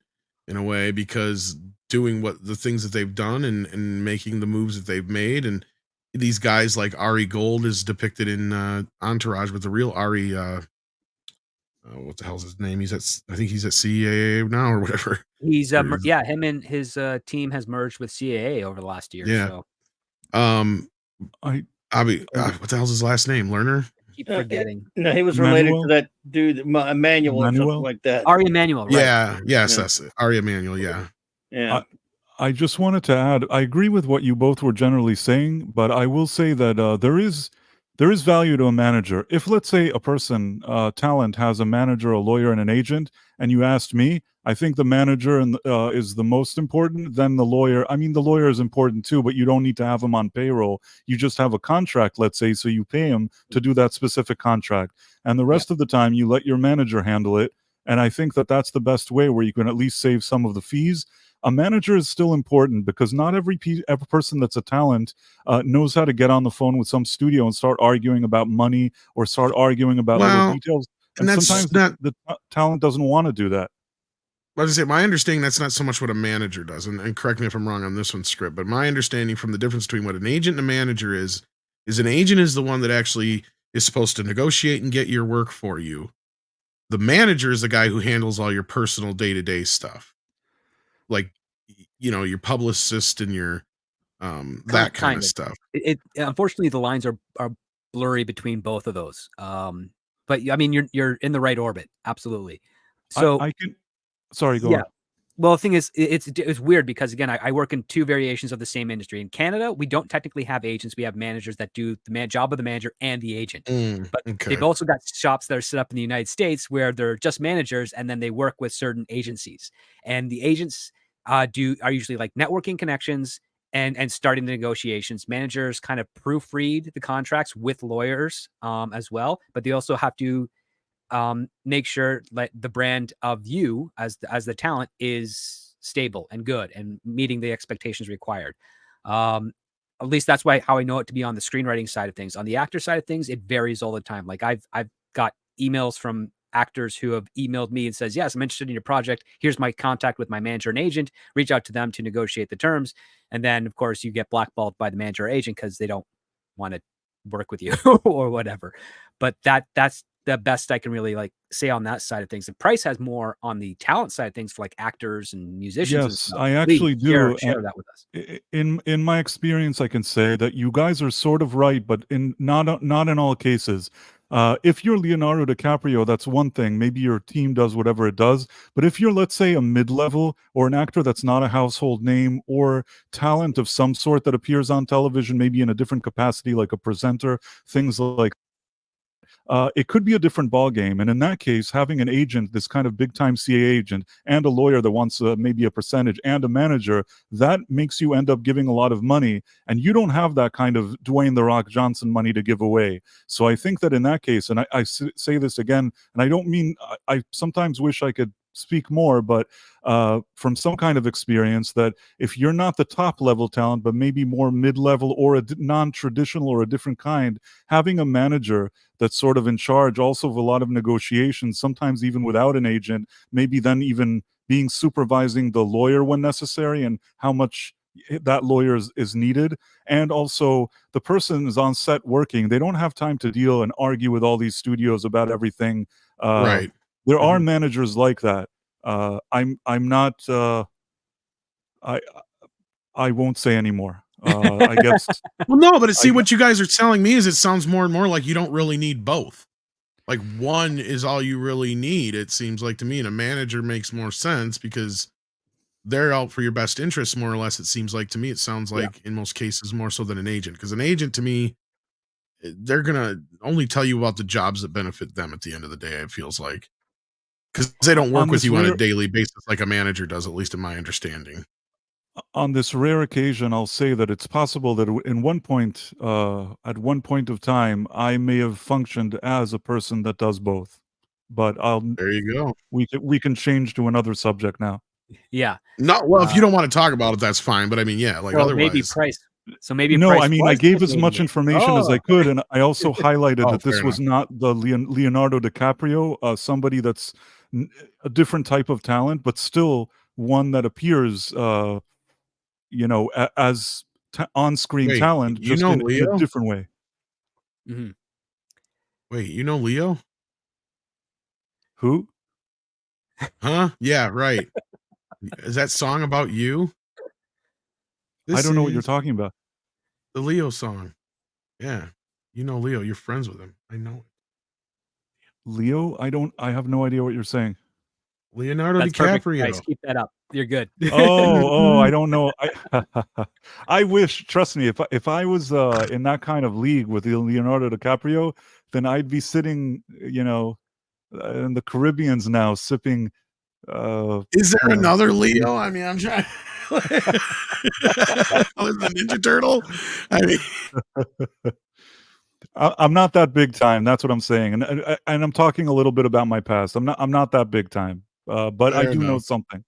in a way, because doing what the things that they've done and making the moves that they've made. And these guys like Ari Gold is depicted in Entourage with the real Ari, what the hell's his name? I think he's at CAA now or whatever. He's him and his team has merged with CAA over the last year. Yeah. So. What the hell's his last name? Lerner? Keep forgetting. No, he was related to that dude, Emmanuel or something like that. Ari Emanuel, right? Yeah, yes, that's it. Ari Emanuel, yeah. Yeah. I just wanted to add, I agree with what you both were generally saying, but I will say that there is value to a manager. If, let's say, a person, talent, has a manager, a lawyer, and an agent, and you asked me, I think the manager is the most important, then the lawyer. I mean, the lawyer is important too, but you don't need to have him on payroll. You just have a contract, let's say, so you pay him to do that specific contract. And the rest of the time, you let your manager handle it. And I think that that's the best way, where you can at least save some of the fees. A manager is still important, because not every person that's a talent knows how to get on the phone with some studio and start arguing about money or start arguing about other details. And sometimes the talent doesn't want to do that. I was going to say, my understanding, that's not so much what a manager does, and correct me if I'm wrong on this one, Script, but my understanding from the difference between what an agent and a manager is an agent is the one that actually is supposed to negotiate and get your work for you. The manager is the guy who handles all your personal day-to-day stuff. Like, your publicist and your that kind of stuff. It unfortunately, the lines are blurry between both of those. But I mean, you're in the right orbit, absolutely. So I can. Sorry, go on. Well, the thing is, it's weird because, again, I work in two variations of the same industry. In Canada, we don't technically have agents. We have managers that do the job of the manager and the agent. But they've also got shops that are set up in the United States where they're just managers, and then they work with certain agencies. And the agents are usually like networking connections and starting the negotiations. Managers kind of proofread the contracts with lawyers as well, but they also have to make sure that the brand of you as the talent is stable and good and meeting the expectations required. At least that's how I know it to be on the screenwriting side of things. On the actor side of things, it varies all the time. Like I've got emails from actors who have emailed me and says, yes, I'm interested in your project. Here's my contact with my manager and agent. Reach out to them to negotiate the terms. And then, of course, you get blackballed by the manager or agent because they don't want to work with you or whatever. But that's the best I can really like say on that side of things. The price has more on the talent side of things for like actors and musicians. And Yes, stuff. I actually Please do. share that with us. In my experience, I can say that you guys are sort of right, but in not in all cases. If you're Leonardo DiCaprio, that's one thing. Maybe your team does whatever it does. But if you're, let's say, a mid-level or an actor that's not a household name or talent of some sort that appears on television, maybe in a different capacity, like a presenter, things like it could be a different ball game. And in that case, having an agent, this kind of big time CA agent, and a lawyer that wants maybe a percentage, and a manager, that makes you end up giving a lot of money. And you don't have that kind of Dwayne "The Rock" Johnson money to give away. So I think that in that case, and I say this again, and I don't mean, I sometimes wish I could speak more, but from some kind of experience, that if you're not the top level talent, but maybe more mid-level or a non-traditional or a different kind, having a manager that's sort of in charge also of a lot of negotiations, sometimes even without an agent, maybe then even being supervising the lawyer when necessary and how much that lawyer is needed. And also the person is on set working. They don't have time to deal and argue with all these studios about everything. Right. There are managers like that. I'm not. I won't say anymore. I guess. Well, no, but see, what you guys are telling me is it sounds more and more like you don't really need both. Like one is all you really need. It seems like to me, and a manager makes more sense because they're out for your best interests, more or less. It seems like to me, it sounds like in most cases more so than an agent, because an agent to me, they're gonna only tell you about the jobs that benefit them at the end of the day. It feels like. Because they don't work with you on a daily basis like a manager does, at least in my understanding. On this rare occasion, I'll say that it's possible that at one point of time, I may have functioned as a person that does both. But there you go. We can change to another subject now. Yeah. Not well. If you don't want to talk about it, that's fine. But I mean, yeah, like otherwise, maybe price. So maybe no. price I mean, I gave as much information as I could, and I also highlighted that this was not the Leonardo DiCaprio, somebody that's a different type of talent, but still one that appears, as on-screen talent, just in a different way. Mm-hmm. Wait, you know Leo? Who? Huh? Yeah, right. Is that song about you? I don't know what you're talking about. The Leo song. Yeah. You know Leo. You're friends with him. I know it. Leo? I have no idea what you're saying. Leonardo That's DiCaprio. Perfect. Guys, keep that up. You're good. I don't know. I wish, trust me, if I was in that kind of league with Leonardo DiCaprio, then I'd be sitting, in the Caribbeans now, sipping. Is there another Leo? I mean, I'm trying. The Ninja Turtle. I mean, I'm not that big time. That's what I'm saying, and I'm talking a little bit about my past. I'm not that big time, but I do know something.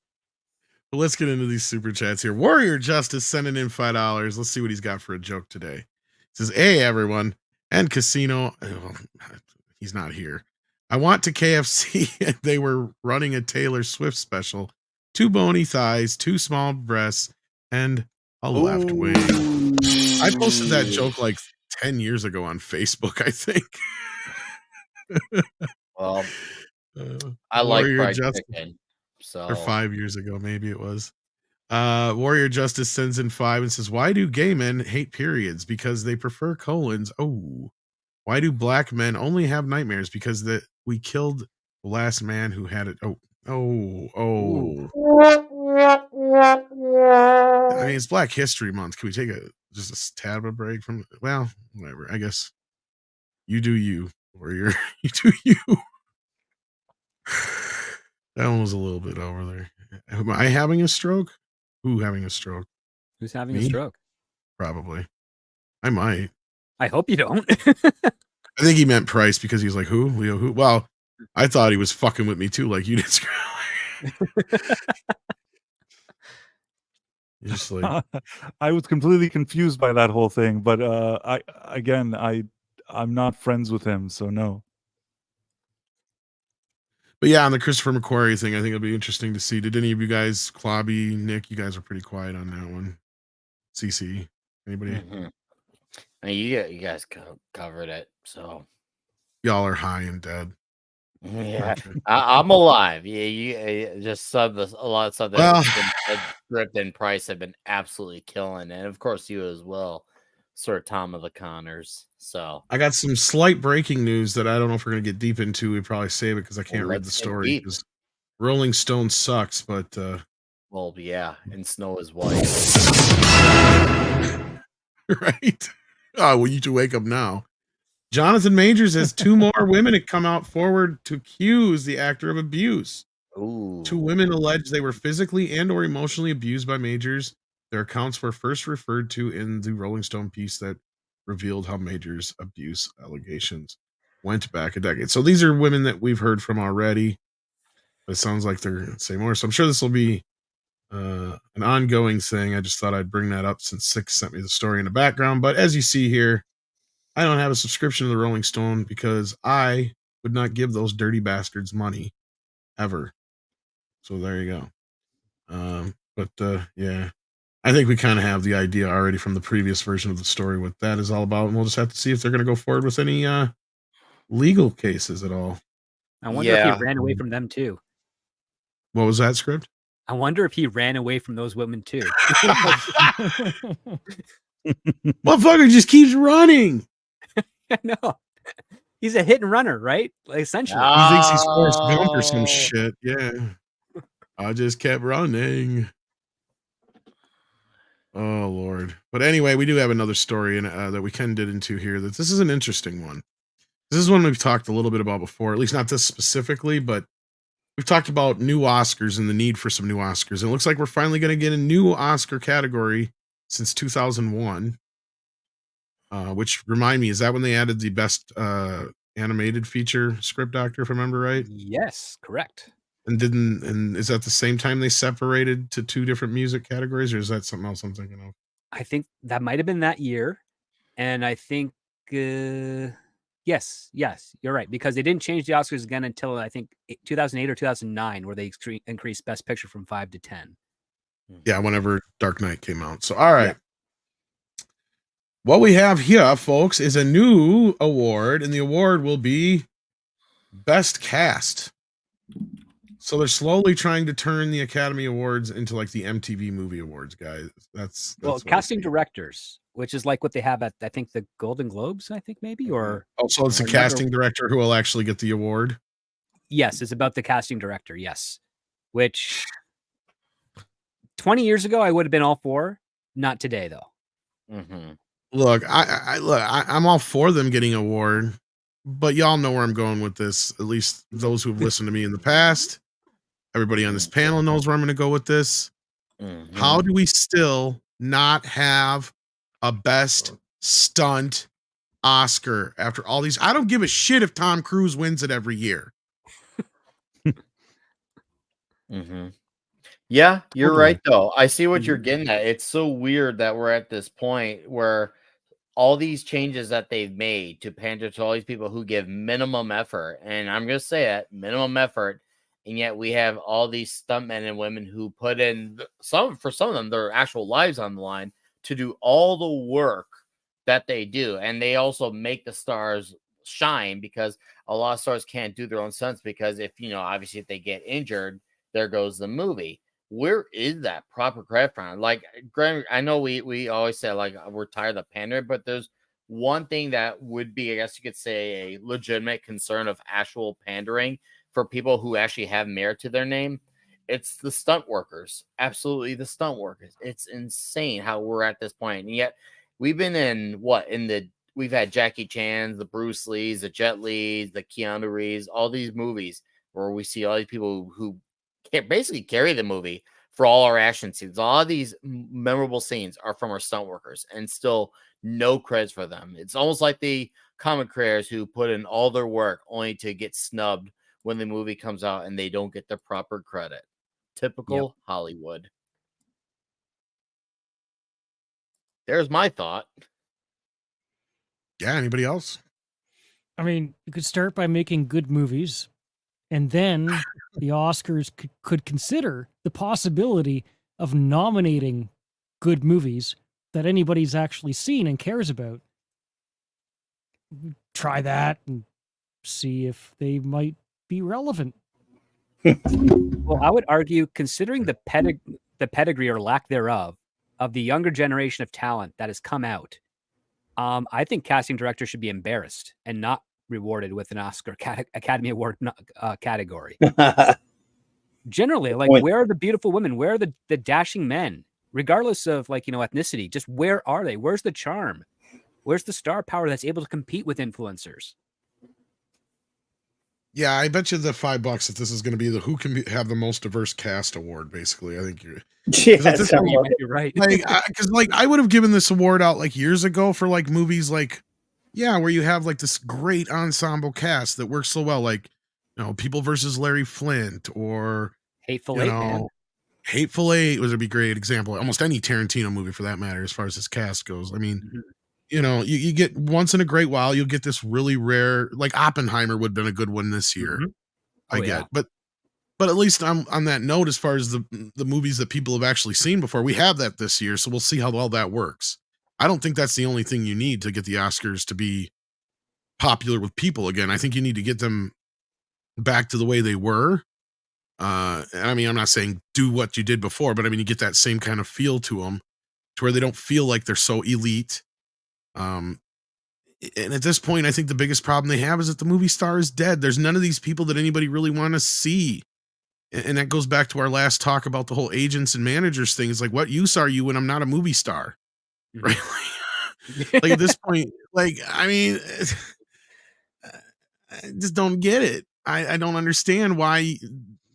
Well, let's get into these super chats here. Warrior Justice sending in $5. Let's see what he's got for a joke today. He says, "Hey everyone, and Casino." Oh, he's not here. "I went to KFC and they were running a Taylor Swift special. 2 bony thighs, 2 small breasts, and a left wing." I posted that joke like 10 years ago on Facebook, I think. Well, I like fried Justice, chicken. So or 5 years ago, maybe it was. Warrior Justice sends in 5 and says, "Why do gay men hate periods? Because they prefer colons. Oh, why do black men only have nightmares? Because we killed the last man who had it. Oh. I mean, it's Black History Month. Can we take just a tad of a break from? Well, whatever. I guess you do you, Warrior. You do you." That one was a little bit over there. Am I having a stroke? Who having a stroke? Who's having Me? a stroke? Probably. I might. I hope you don't. I think he meant Price because he was like, who? Leo, who? Well, I thought he was fucking with me too, like you did. You're just like, I was completely confused by that whole thing, but I'm not friends with him, so no. but yeah, on the Christopher McQuarrie thing, I think it'll be interesting to see. Did any of you guys, Clobby, Nick, you guys are pretty quiet on that one. CC, anybody? Mhm. I mean, you guys covered it, so Y'all are high and dead. yeah, Okay. I'm alive. Yeah, you just said this. A lot of stuff Well, that's been said, Script and Price have been absolutely killing, and of course you as well, Sir Tom of the Connors. So I got some slight breaking news that I don't know if we're going to get deep into. We probably save it because I can't read the let's get story deep. because Rolling Stone sucks, but Well, yeah, and Snow is white. right. Oh, well, you two wake up now. Jonathan Majors has 2 more women to come out forward to accuse the actor of abuse. Ooh. 2 women allege they were physically and or emotionally abused by Majors. Their accounts were first referred to in the Rolling Stone piece that revealed how Majors' abuse allegations went back a decade. So these are women that we've heard from already. But it sounds like they're going to say more. So I'm sure this will be an ongoing thing. I just thought I'd bring that up since Six sent me the story in the background. But as you see here, I don't have a subscription to the Rolling Stone because I would not give those dirty bastards money ever. So there you go. Yeah, I think we kind of have the idea already from the previous version of the story what that is all about, and we'll just have to see if they're going to go forward with any legal cases at all. I wonder if Yeah. he ran away from them too. What was that, Script? I wonder if he ran away from those women too. Motherfucker just keeps running. I know. He's a hit and runner, right? Like, essentially. He thinks he's Forrest Gump or Oh. some shit. Yeah. I just kept running. Oh, Lord. But anyway, we do have another story that we can get into here. That this is an interesting one. This is one we've talked a little bit about before, at least not this specifically, but we've talked about new Oscars and the need for some new Oscars. And it looks like we're finally going to get a new Oscar category since 2001. Which remind me, is that when they added the best animated feature script actor, if I remember right? Yes, correct. And is that the same time they separated to 2 different music categories, or is that something else I'm thinking of? I think that might have been that year. And I think, yes, you're right. Because they didn't change the Oscars again until I think 2008 or 2009, where they increased Best Picture from 5 to 10. Yeah, whenever Dark Knight came out. So, all right. Yeah. What we have here, folks, is a new award, and the award will be Best Cast. So they're slowly trying to turn the Academy Awards into like the MTV Movie Awards, guys. That's well, casting directors, which is like what they have at, I think, the Golden Globes, I think maybe, or so it's a casting director who will actually get the award. Yes, it's about the casting director. Yes, which 20 years ago I would have been all for. Not today, though. Mm-hmm. Look, I'm all for them getting an award, but y'all know where I'm going with this. At least those who've listened to me in the past. Everybody on this panel knows where I'm going to go with this. Mm-hmm. How do we still not have a best stunt Oscar after all these? I don't give a shit if Tom Cruise wins it every year. Mm-hmm. Yeah, you're right, though. I see what you're getting at. It's so weird that we're at this point where all these changes that they've made to pander to all these people who give minimum effort, and I'm going to say it, minimum effort, and yet we have all these stuntmen and women who put in for some of them, their actual lives on the line to do all the work that they do. And they also make the stars shine because a lot of stars can't do their own stunts because if, obviously if they get injured, there goes the movie. Where is that proper credit from? Like, Graham, I know we always say like we're tired of pandering, but there's one thing that would be, I guess you could say, a legitimate concern of actual pandering for people who actually have merit to their name. It's the stunt workers. Absolutely the stunt workers. It's insane how we're at this point. And yet we've been we've had Jackie Chan's, the Bruce Lee's, the Jet Li's, the Keanu Reeves, all these movies where we see all these people who basically carry the movie for all our action scenes. All of these memorable scenes are from our stunt workers and still no credits for them. It's almost like the comic creators who put in all their work only to get snubbed when the movie comes out and they don't get the proper credit. Typical Hollywood. There's my thought. Yeah. Anybody else? I mean, you could start by making good movies, and then the Oscars could consider the possibility of nominating good movies that anybody's actually seen and cares about. Try that and see if they might be relevant. Well, I would argue, considering the pedigree or lack thereof of the younger generation of talent that has come out, I think casting directors should be embarrassed and not rewarded with an Oscar Academy Award category. Generally, like, where are the beautiful women? Where are the dashing men? Regardless of, like, ethnicity, just where are they? Where's the charm? Where's the star power that's able to compete with influencers? Yeah, I bet you the $5 that this is going to be the who can have the most diverse cast award. Basically, I think you're. You're right. Because I would have given this award out like years ago for like movies like, yeah, where you have like this great ensemble cast that works so well, like People versus Larry Flint or Hateful Eight. Man. Hateful Eight would be a great example. Almost any Tarantino movie for that matter, as far as his cast goes. I mean. Mm-hmm. You get once in a great while, you'll get this really rare, like Oppenheimer would have been a good one this year. Mm-hmm. I get, but at least on that note, as far as the movies that people have actually seen before, we have that this year, so we'll see how all that works. I don't think that's the only thing you need to get the Oscars to be popular with people again. I think you need to get them back to the way they were. And I mean, I'm not saying do what you did before, but I mean, you get that same kind of feel to them, to where they don't feel like they're so elite. And at this point, I think the biggest problem they have is that the movie star is dead. There's none of these people that anybody really want to see. And that goes back to our last talk about the whole agents and managers thing. It's like, what use are you when I'm not a movie star? Right? Like at this point, like, I mean, I just don't get it. I don't understand why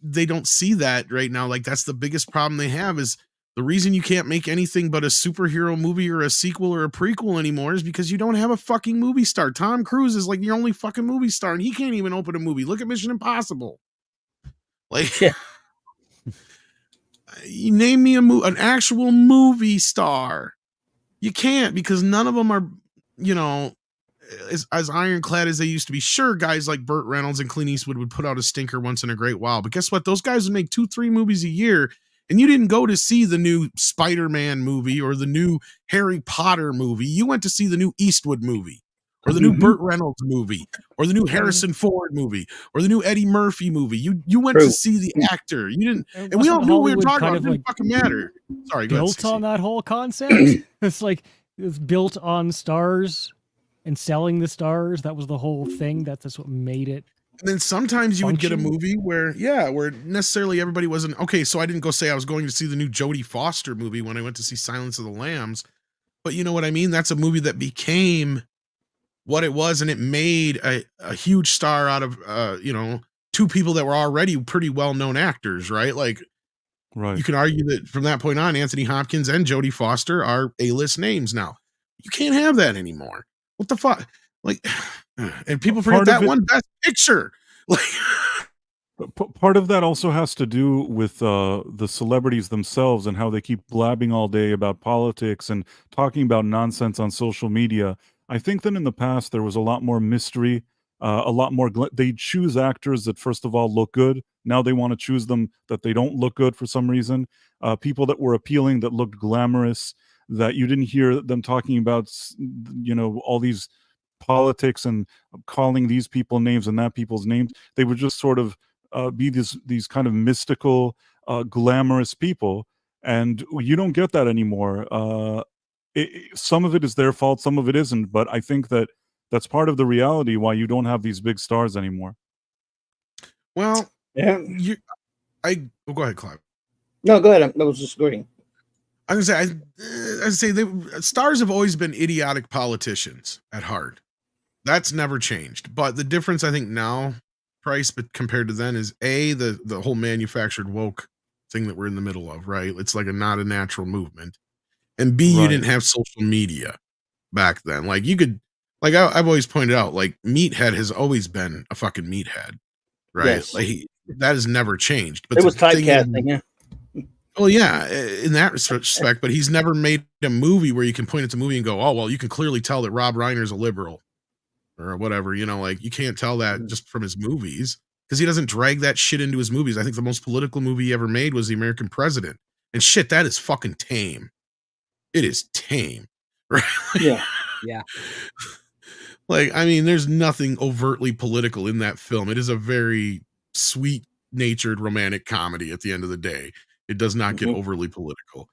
they don't see that right now. Like, that's the biggest problem they have, is the reason you can't make anything but a superhero movie or a sequel or a prequel anymore is because you don't have a fucking movie star. Tom Cruise is like your only fucking movie star, and he can't even open a movie. Look at Mission Impossible. Like, you name me an actual movie star. You can't, because none of them are, as ironclad as they used to be. Sure, guys like Burt Reynolds and Clint Eastwood would put out a stinker once in a great while, but guess what? Those guys would make 2-3 movies a year. And you didn't go to see the new Spider-Man movie or the new Harry Potter movie. You went to see the new Eastwood movie or the new Burt Reynolds movie or the new Harrison Ford movie or the new Eddie Murphy movie. You went to see the actor. You didn't, and we all knew what we were talking about. It didn't fucking matter. Sorry, built on that whole concept. It's like it's built on stars and selling the stars. That was the whole thing. That's what made it. And then sometimes you would get a movie where necessarily everybody wasn't okay. So I didn't go say I was going to see the new Jodie Foster movie when I went to see Silence of the Lambs, but you know what I mean? That's a movie that became what it was, and it made a huge star out of, two people that were already pretty well-known actors, right? Like, right. You can argue that from that point on, Anthony Hopkins and Jodie Foster are A-list names now. You can't have that anymore. What the fuck? Like, and people forget that one Best Picture. Like, part of that also has to do with the celebrities themselves and how they keep blabbing all day about politics and talking about nonsense on social media. I think that in the past there was a lot more mystery, a lot more. They choose actors that first of all look good. Now they want to choose them that they don't look good for some reason. People that were appealing, that looked glamorous, that you didn't hear them talking about, all these politics and calling these people names and that people's names. They would just sort of be these kind of mystical, glamorous people, and you don't get that anymore. Some of it is their fault, some of it isn't, but I think that that's part of the reality why you don't have these big stars anymore. Well, yeah, go ahead, Clive. No, go ahead. I was just agreeing. I was gonna say, stars have always been idiotic politicians at heart. That's never changed. But the difference, I think, now, Price, but compared to then, is the whole manufactured woke thing that we're in the middle of, right? It's like not a natural movement. And B, you didn't have social media back then. Like, you could, like, I've always pointed out, like, Meathead has always been a fucking meathead, right? Yes. Like, that has never changed. But it was typecasting, yeah. Well, yeah, in that respect, but he's never made a movie where you can point at the movie and go, "Oh, well, you can clearly tell that Rob Reiner's a liberal," or whatever. You know, like you can't tell that just from his movies because he doesn't drag that shit into his movies. I think the most political movie he ever made was The American President, and shit, that is fucking tame. It is tame, right? Yeah. Yeah. Like, I mean, there's nothing overtly political in that film. It is a very sweet natured romantic comedy at the end of the day. It does not get overly political.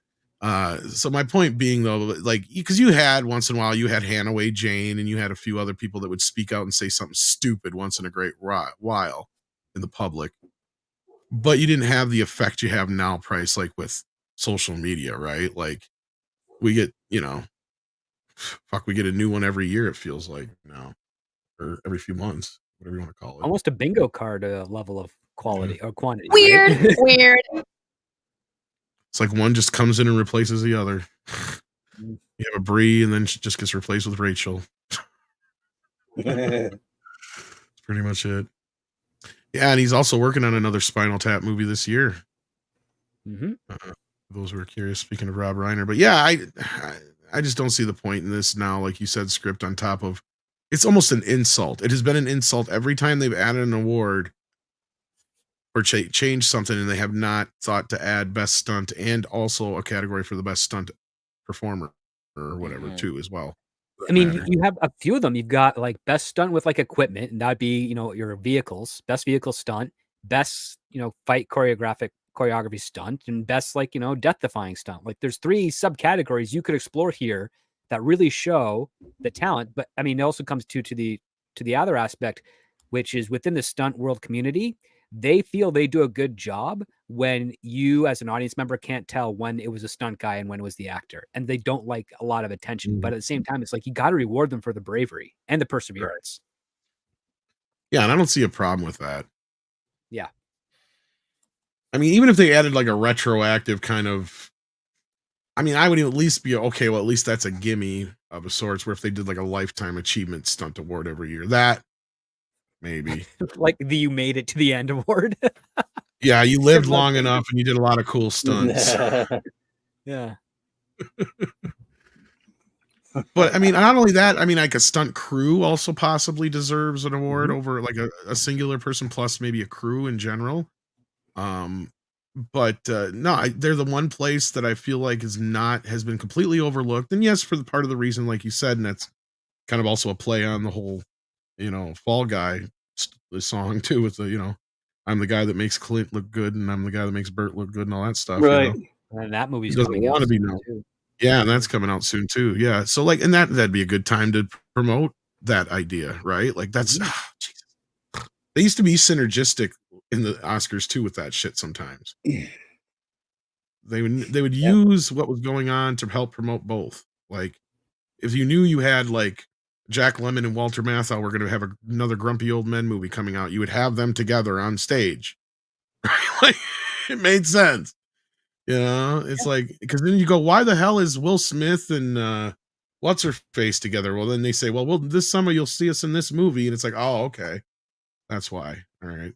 So my point being though, like, because you had once in a while, you had Hanaway Jane and you had a few other people that would speak out and say something stupid once in a great while in the public, but you didn't have the effect you have now, Price, like with social media, right? Like we get, you know, fuck, we get a new one every year, it feels like now, or every few months, whatever you want to call it. Almost a bingo card level of quality or quantity. Weird, right? weird. It's like one just comes in and replaces the other. You have a Bree, and then she just gets replaced with Rachel. That's pretty much it. Yeah, and he's also working on another Spinal Tap movie this year. Those who are curious, speaking of Rob Reiner. But yeah, I just don't see the point in this now. Like you said, script on top of, it's almost an insult. It has been an insult every time they've added an award or changed something, and they have not thought to add best stunt and also a category for the best stunt performer or whatever too as well. I mean, you have a few of them. You've got like best stunt with like equipment, and that'd be, you know, your vehicles, best vehicle stunt, best, you know, fight choreography stunt, and best, like, you know, death defying stunt. Like there's 3 subcategories you could explore here that really show the talent. But I mean, it also comes to the other aspect, which is within the stunt world community, they feel they do a good job when you as an audience member can't tell when it was a stunt guy and when it was the actor, and they don't like a lot of attention. But at the same time, it's like you got to reward them for the bravery and the perseverance. Yeah, and I don't see a problem with that. Yeah. I mean, even if they added like a retroactive kind of, I mean, I would at least be okay. Well, at least that's a gimme of a sorts. Where if they did like a lifetime achievement stunt award every year, that maybe Like the "you made it to the end" award. yeah, you lived long enough and you did a lot of cool stunts. Yeah. But I mean, not only that, I mean, like a stunt crew also possibly deserves an award over like a singular person plus maybe a crew in general. But no, they're the one place that I feel like has been completely overlooked. And yes, for the part of the reason, like you said, and that's kind of also a play on the whole, you know, Fall Guy the song too, with the, you know, I'm the guy that makes Clint look good and I'm the guy that makes Bert look good and all that stuff. Right. You know? And that movie's He doesn't coming want out to be soon, known. too. Yeah, and that's coming out soon too. Yeah. So like, and that'd be a good time to promote that idea, right? Like that's Jesus. They used to be synergistic in the Oscars too with that shit sometimes. They would use what was going on to help promote both. Like if you knew you had like Jack Lemmon and Walter Matthau were going to have another Grumpy Old Men movie coming out, you would have them together on stage. Like it made sense. You know, it's like, because then you go, why the hell is Will Smith and what's her face together? Well, then they say, well, this summer you'll see us in this movie, and it's like, oh, okay, that's why. All right,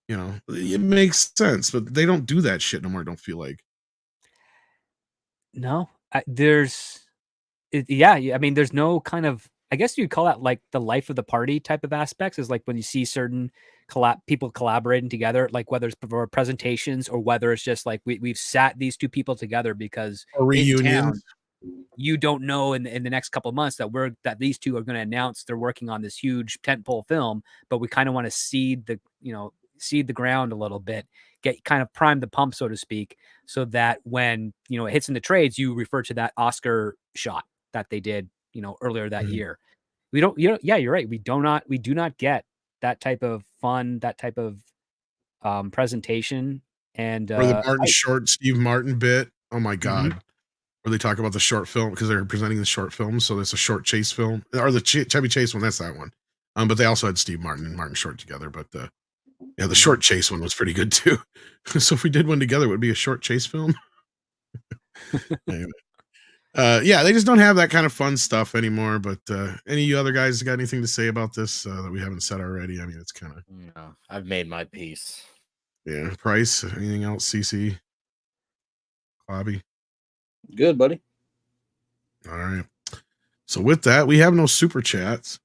you know, it makes sense, but they don't do that shit no more. I don't feel like. No, I mean, there's no kind of, I guess you'd call that like the life of the party type of aspects, is like when you see certain people collaborating together, like whether it's for presentations or whether it's just like we've sat these 2 people together because a reunion. You don't know in the next couple of months that these 2 are going to announce they're working on this huge tentpole film, but we kind of want to seed the ground a little bit, get kind of prime the pump, so to speak, so that when, you know, it hits in the trades, you refer to that Oscar shot that they did, you know, earlier that year. We don't, you know, yeah, you're right. We do not get that type of fun, that type of presentation. And or the Martin Short Steve Martin bit. Oh my God. Where they talk about the short film because they're presenting the short film. So there's a short chase film, or the Chevy Chase one. That's that one. But they also had Steve Martin and Martin Short together. But yeah, the short chase one was pretty good too. So if we did one together, it would be a short chase film. Anyway. Yeah, they just don't have that kind of fun stuff anymore. But any of you other guys got anything to say about this that we haven't said already? I mean, it's kind of. No, I've made my peace. Yeah, Price. Anything else, CC? Bobby? Good, buddy. All right. So with that, we have no super chats.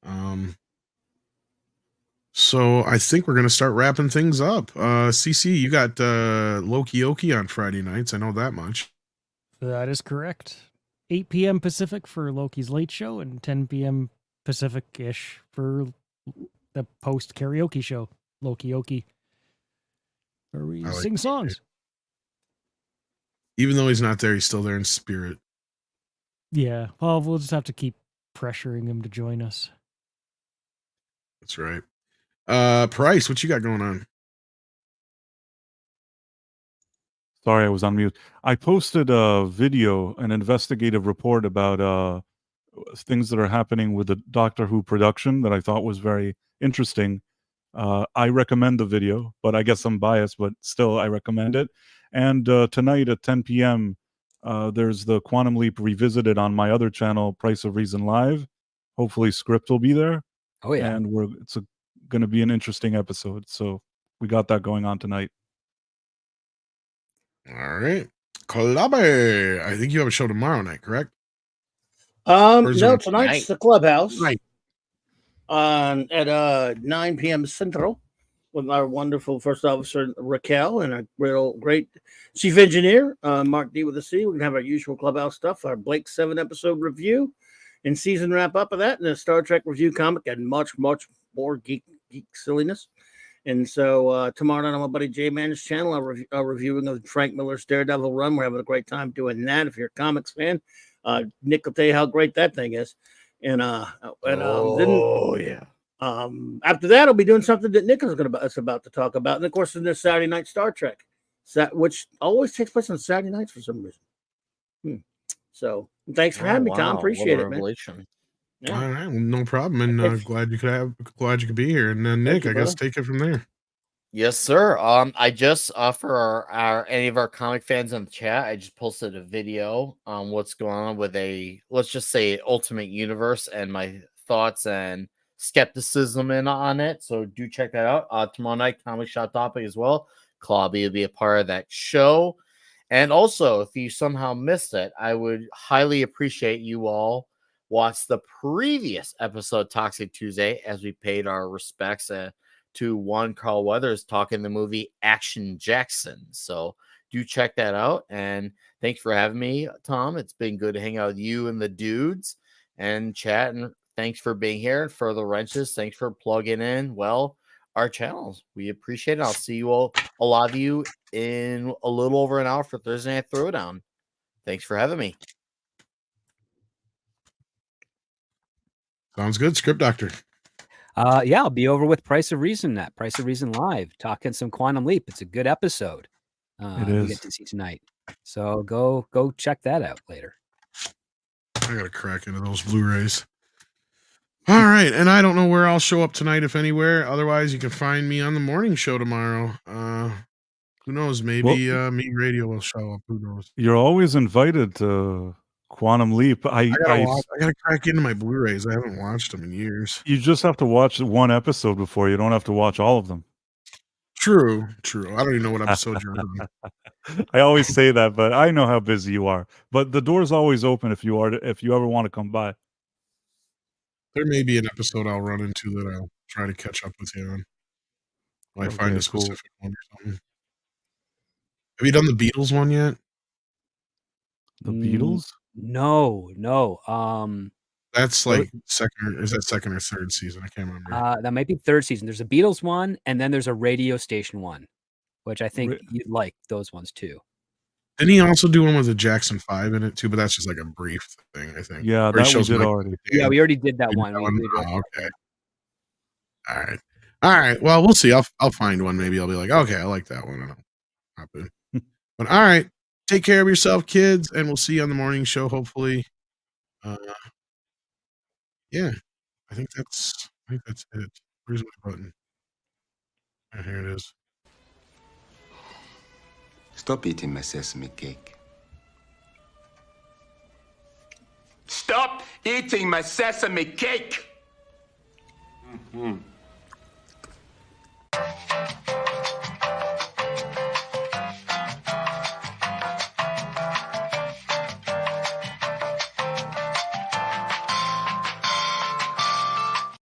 So I think we're gonna start wrapping things up. CC, you got Loki Oki on Friday nights. I know that much. That is correct. 8 p.m. Pacific for Loki's Late Show and 10 p.m. Pacific-ish for the post karaoke show, Loki Oki, where we like sing songs. Even though he's not there, he's still there in spirit. Yeah, well, we'll just have to keep pressuring him to join us. That's right. Price, what you got going on? Sorry, I was on mute. I posted a video, an investigative report about things that are happening with the Doctor Who production that I thought was very interesting. I recommend the video, but I guess I'm biased, but still I recommend it. And tonight at 10 p.m., there's the Quantum Leap Revisited on my other channel, Price of Reason Live. Hopefully Script will be there. Oh, yeah. And it's going to be an interesting episode. So we got that going on tonight. All right. Clubber, I think you have a show tomorrow night, correct? No, it tonight's the Clubhouse. Right. At 9 p.m. Central with our wonderful first officer Raquel and a real great chief engineer Mark D with a C. We're gonna have our usual Clubhouse stuff, our Blake 7-episode review and season wrap up of that, and a Star Trek review comic, and much more geek silliness. And so tomorrow night on my buddy J Man's channel, a reviewing of Frank Miller's Daredevil run. We're having a great time doing that. If you're a comics fan, Nick will tell you how great that thing is. And yeah. After that, I'll be doing something that Nick is about to talk about, and of course, in this Saturday night Star Trek, which always takes place on Saturday nights for some reason. So, thanks for having me, Tom. Appreciate it, man. Yeah. All right, well, no problem, and glad you could be here. And Nick, I guess take it from there. Yes, sir. I just for any of our comic fans in the chat, I just posted a video on what's going on with let's just say Ultimate Universe and my thoughts and skepticism on it. So do check that out. Tomorrow night, Comic Shop topic as well. Clawby will be a part of that show. And also, if you somehow missed it, I would highly appreciate you all watch the previous episode, Toxic Tuesday, as we paid our respects to one Carl Weathers talking the movie Action Jackson. So do check that out. And thanks for having me, Tom. It's been good to hang out with you and the dudes and chat. And thanks for being here. And for the wrenches, thanks for plugging in, our channels. We appreciate it. I'll see you all, a lot of you, in a little over an hour for Thursday Night Throwdown. Thanks for having me. Sounds good. Script Doctor. Yeah, I'll be over with Price of Reason at Price of Reason Live, talking some Quantum Leap. It's a good episode. It is. We get to see tonight. So go check that out later. I gotta crack into those Blu-rays. All right, and I don't know where I'll show up tonight, if anywhere. Otherwise, you can find me on the morning show tomorrow. Who knows? Maybe Me Radio will show up. Who knows? You're always invited to Quantum Leap. I gotta crack into my Blu-rays. I haven't watched them in years. You just have to watch one episode before. You don't have to watch all of them. True. I don't even know what episode you're on. I always say that, but I know how busy you are. But the door's always open if you ever want to come by. There may be an episode I'll run into that I'll try to catch up with you on. I find a specific one or something. Have you done the Beatles one yet? The Beatles? No. That's like second or third season? I can't remember. That might be third season. There's a Beatles one, and then there's a radio station one, which I think you'd like those ones too. Didn't he also do one with the Jackson 5 in it too? But that's just like a brief thing, I think. Yeah, that we did already. Yeah, we already did that one. Okay. All right. Well, we'll see. I'll find one. Maybe I'll be like, okay, I like that one. And I'll hop in. But all right, take care of yourself, kids, and we'll see you on the morning show. Hopefully. Yeah, I think that's it. Where's my button? Oh, here it is. Stop eating my sesame cake. Stop eating my sesame cake! Mm-hmm.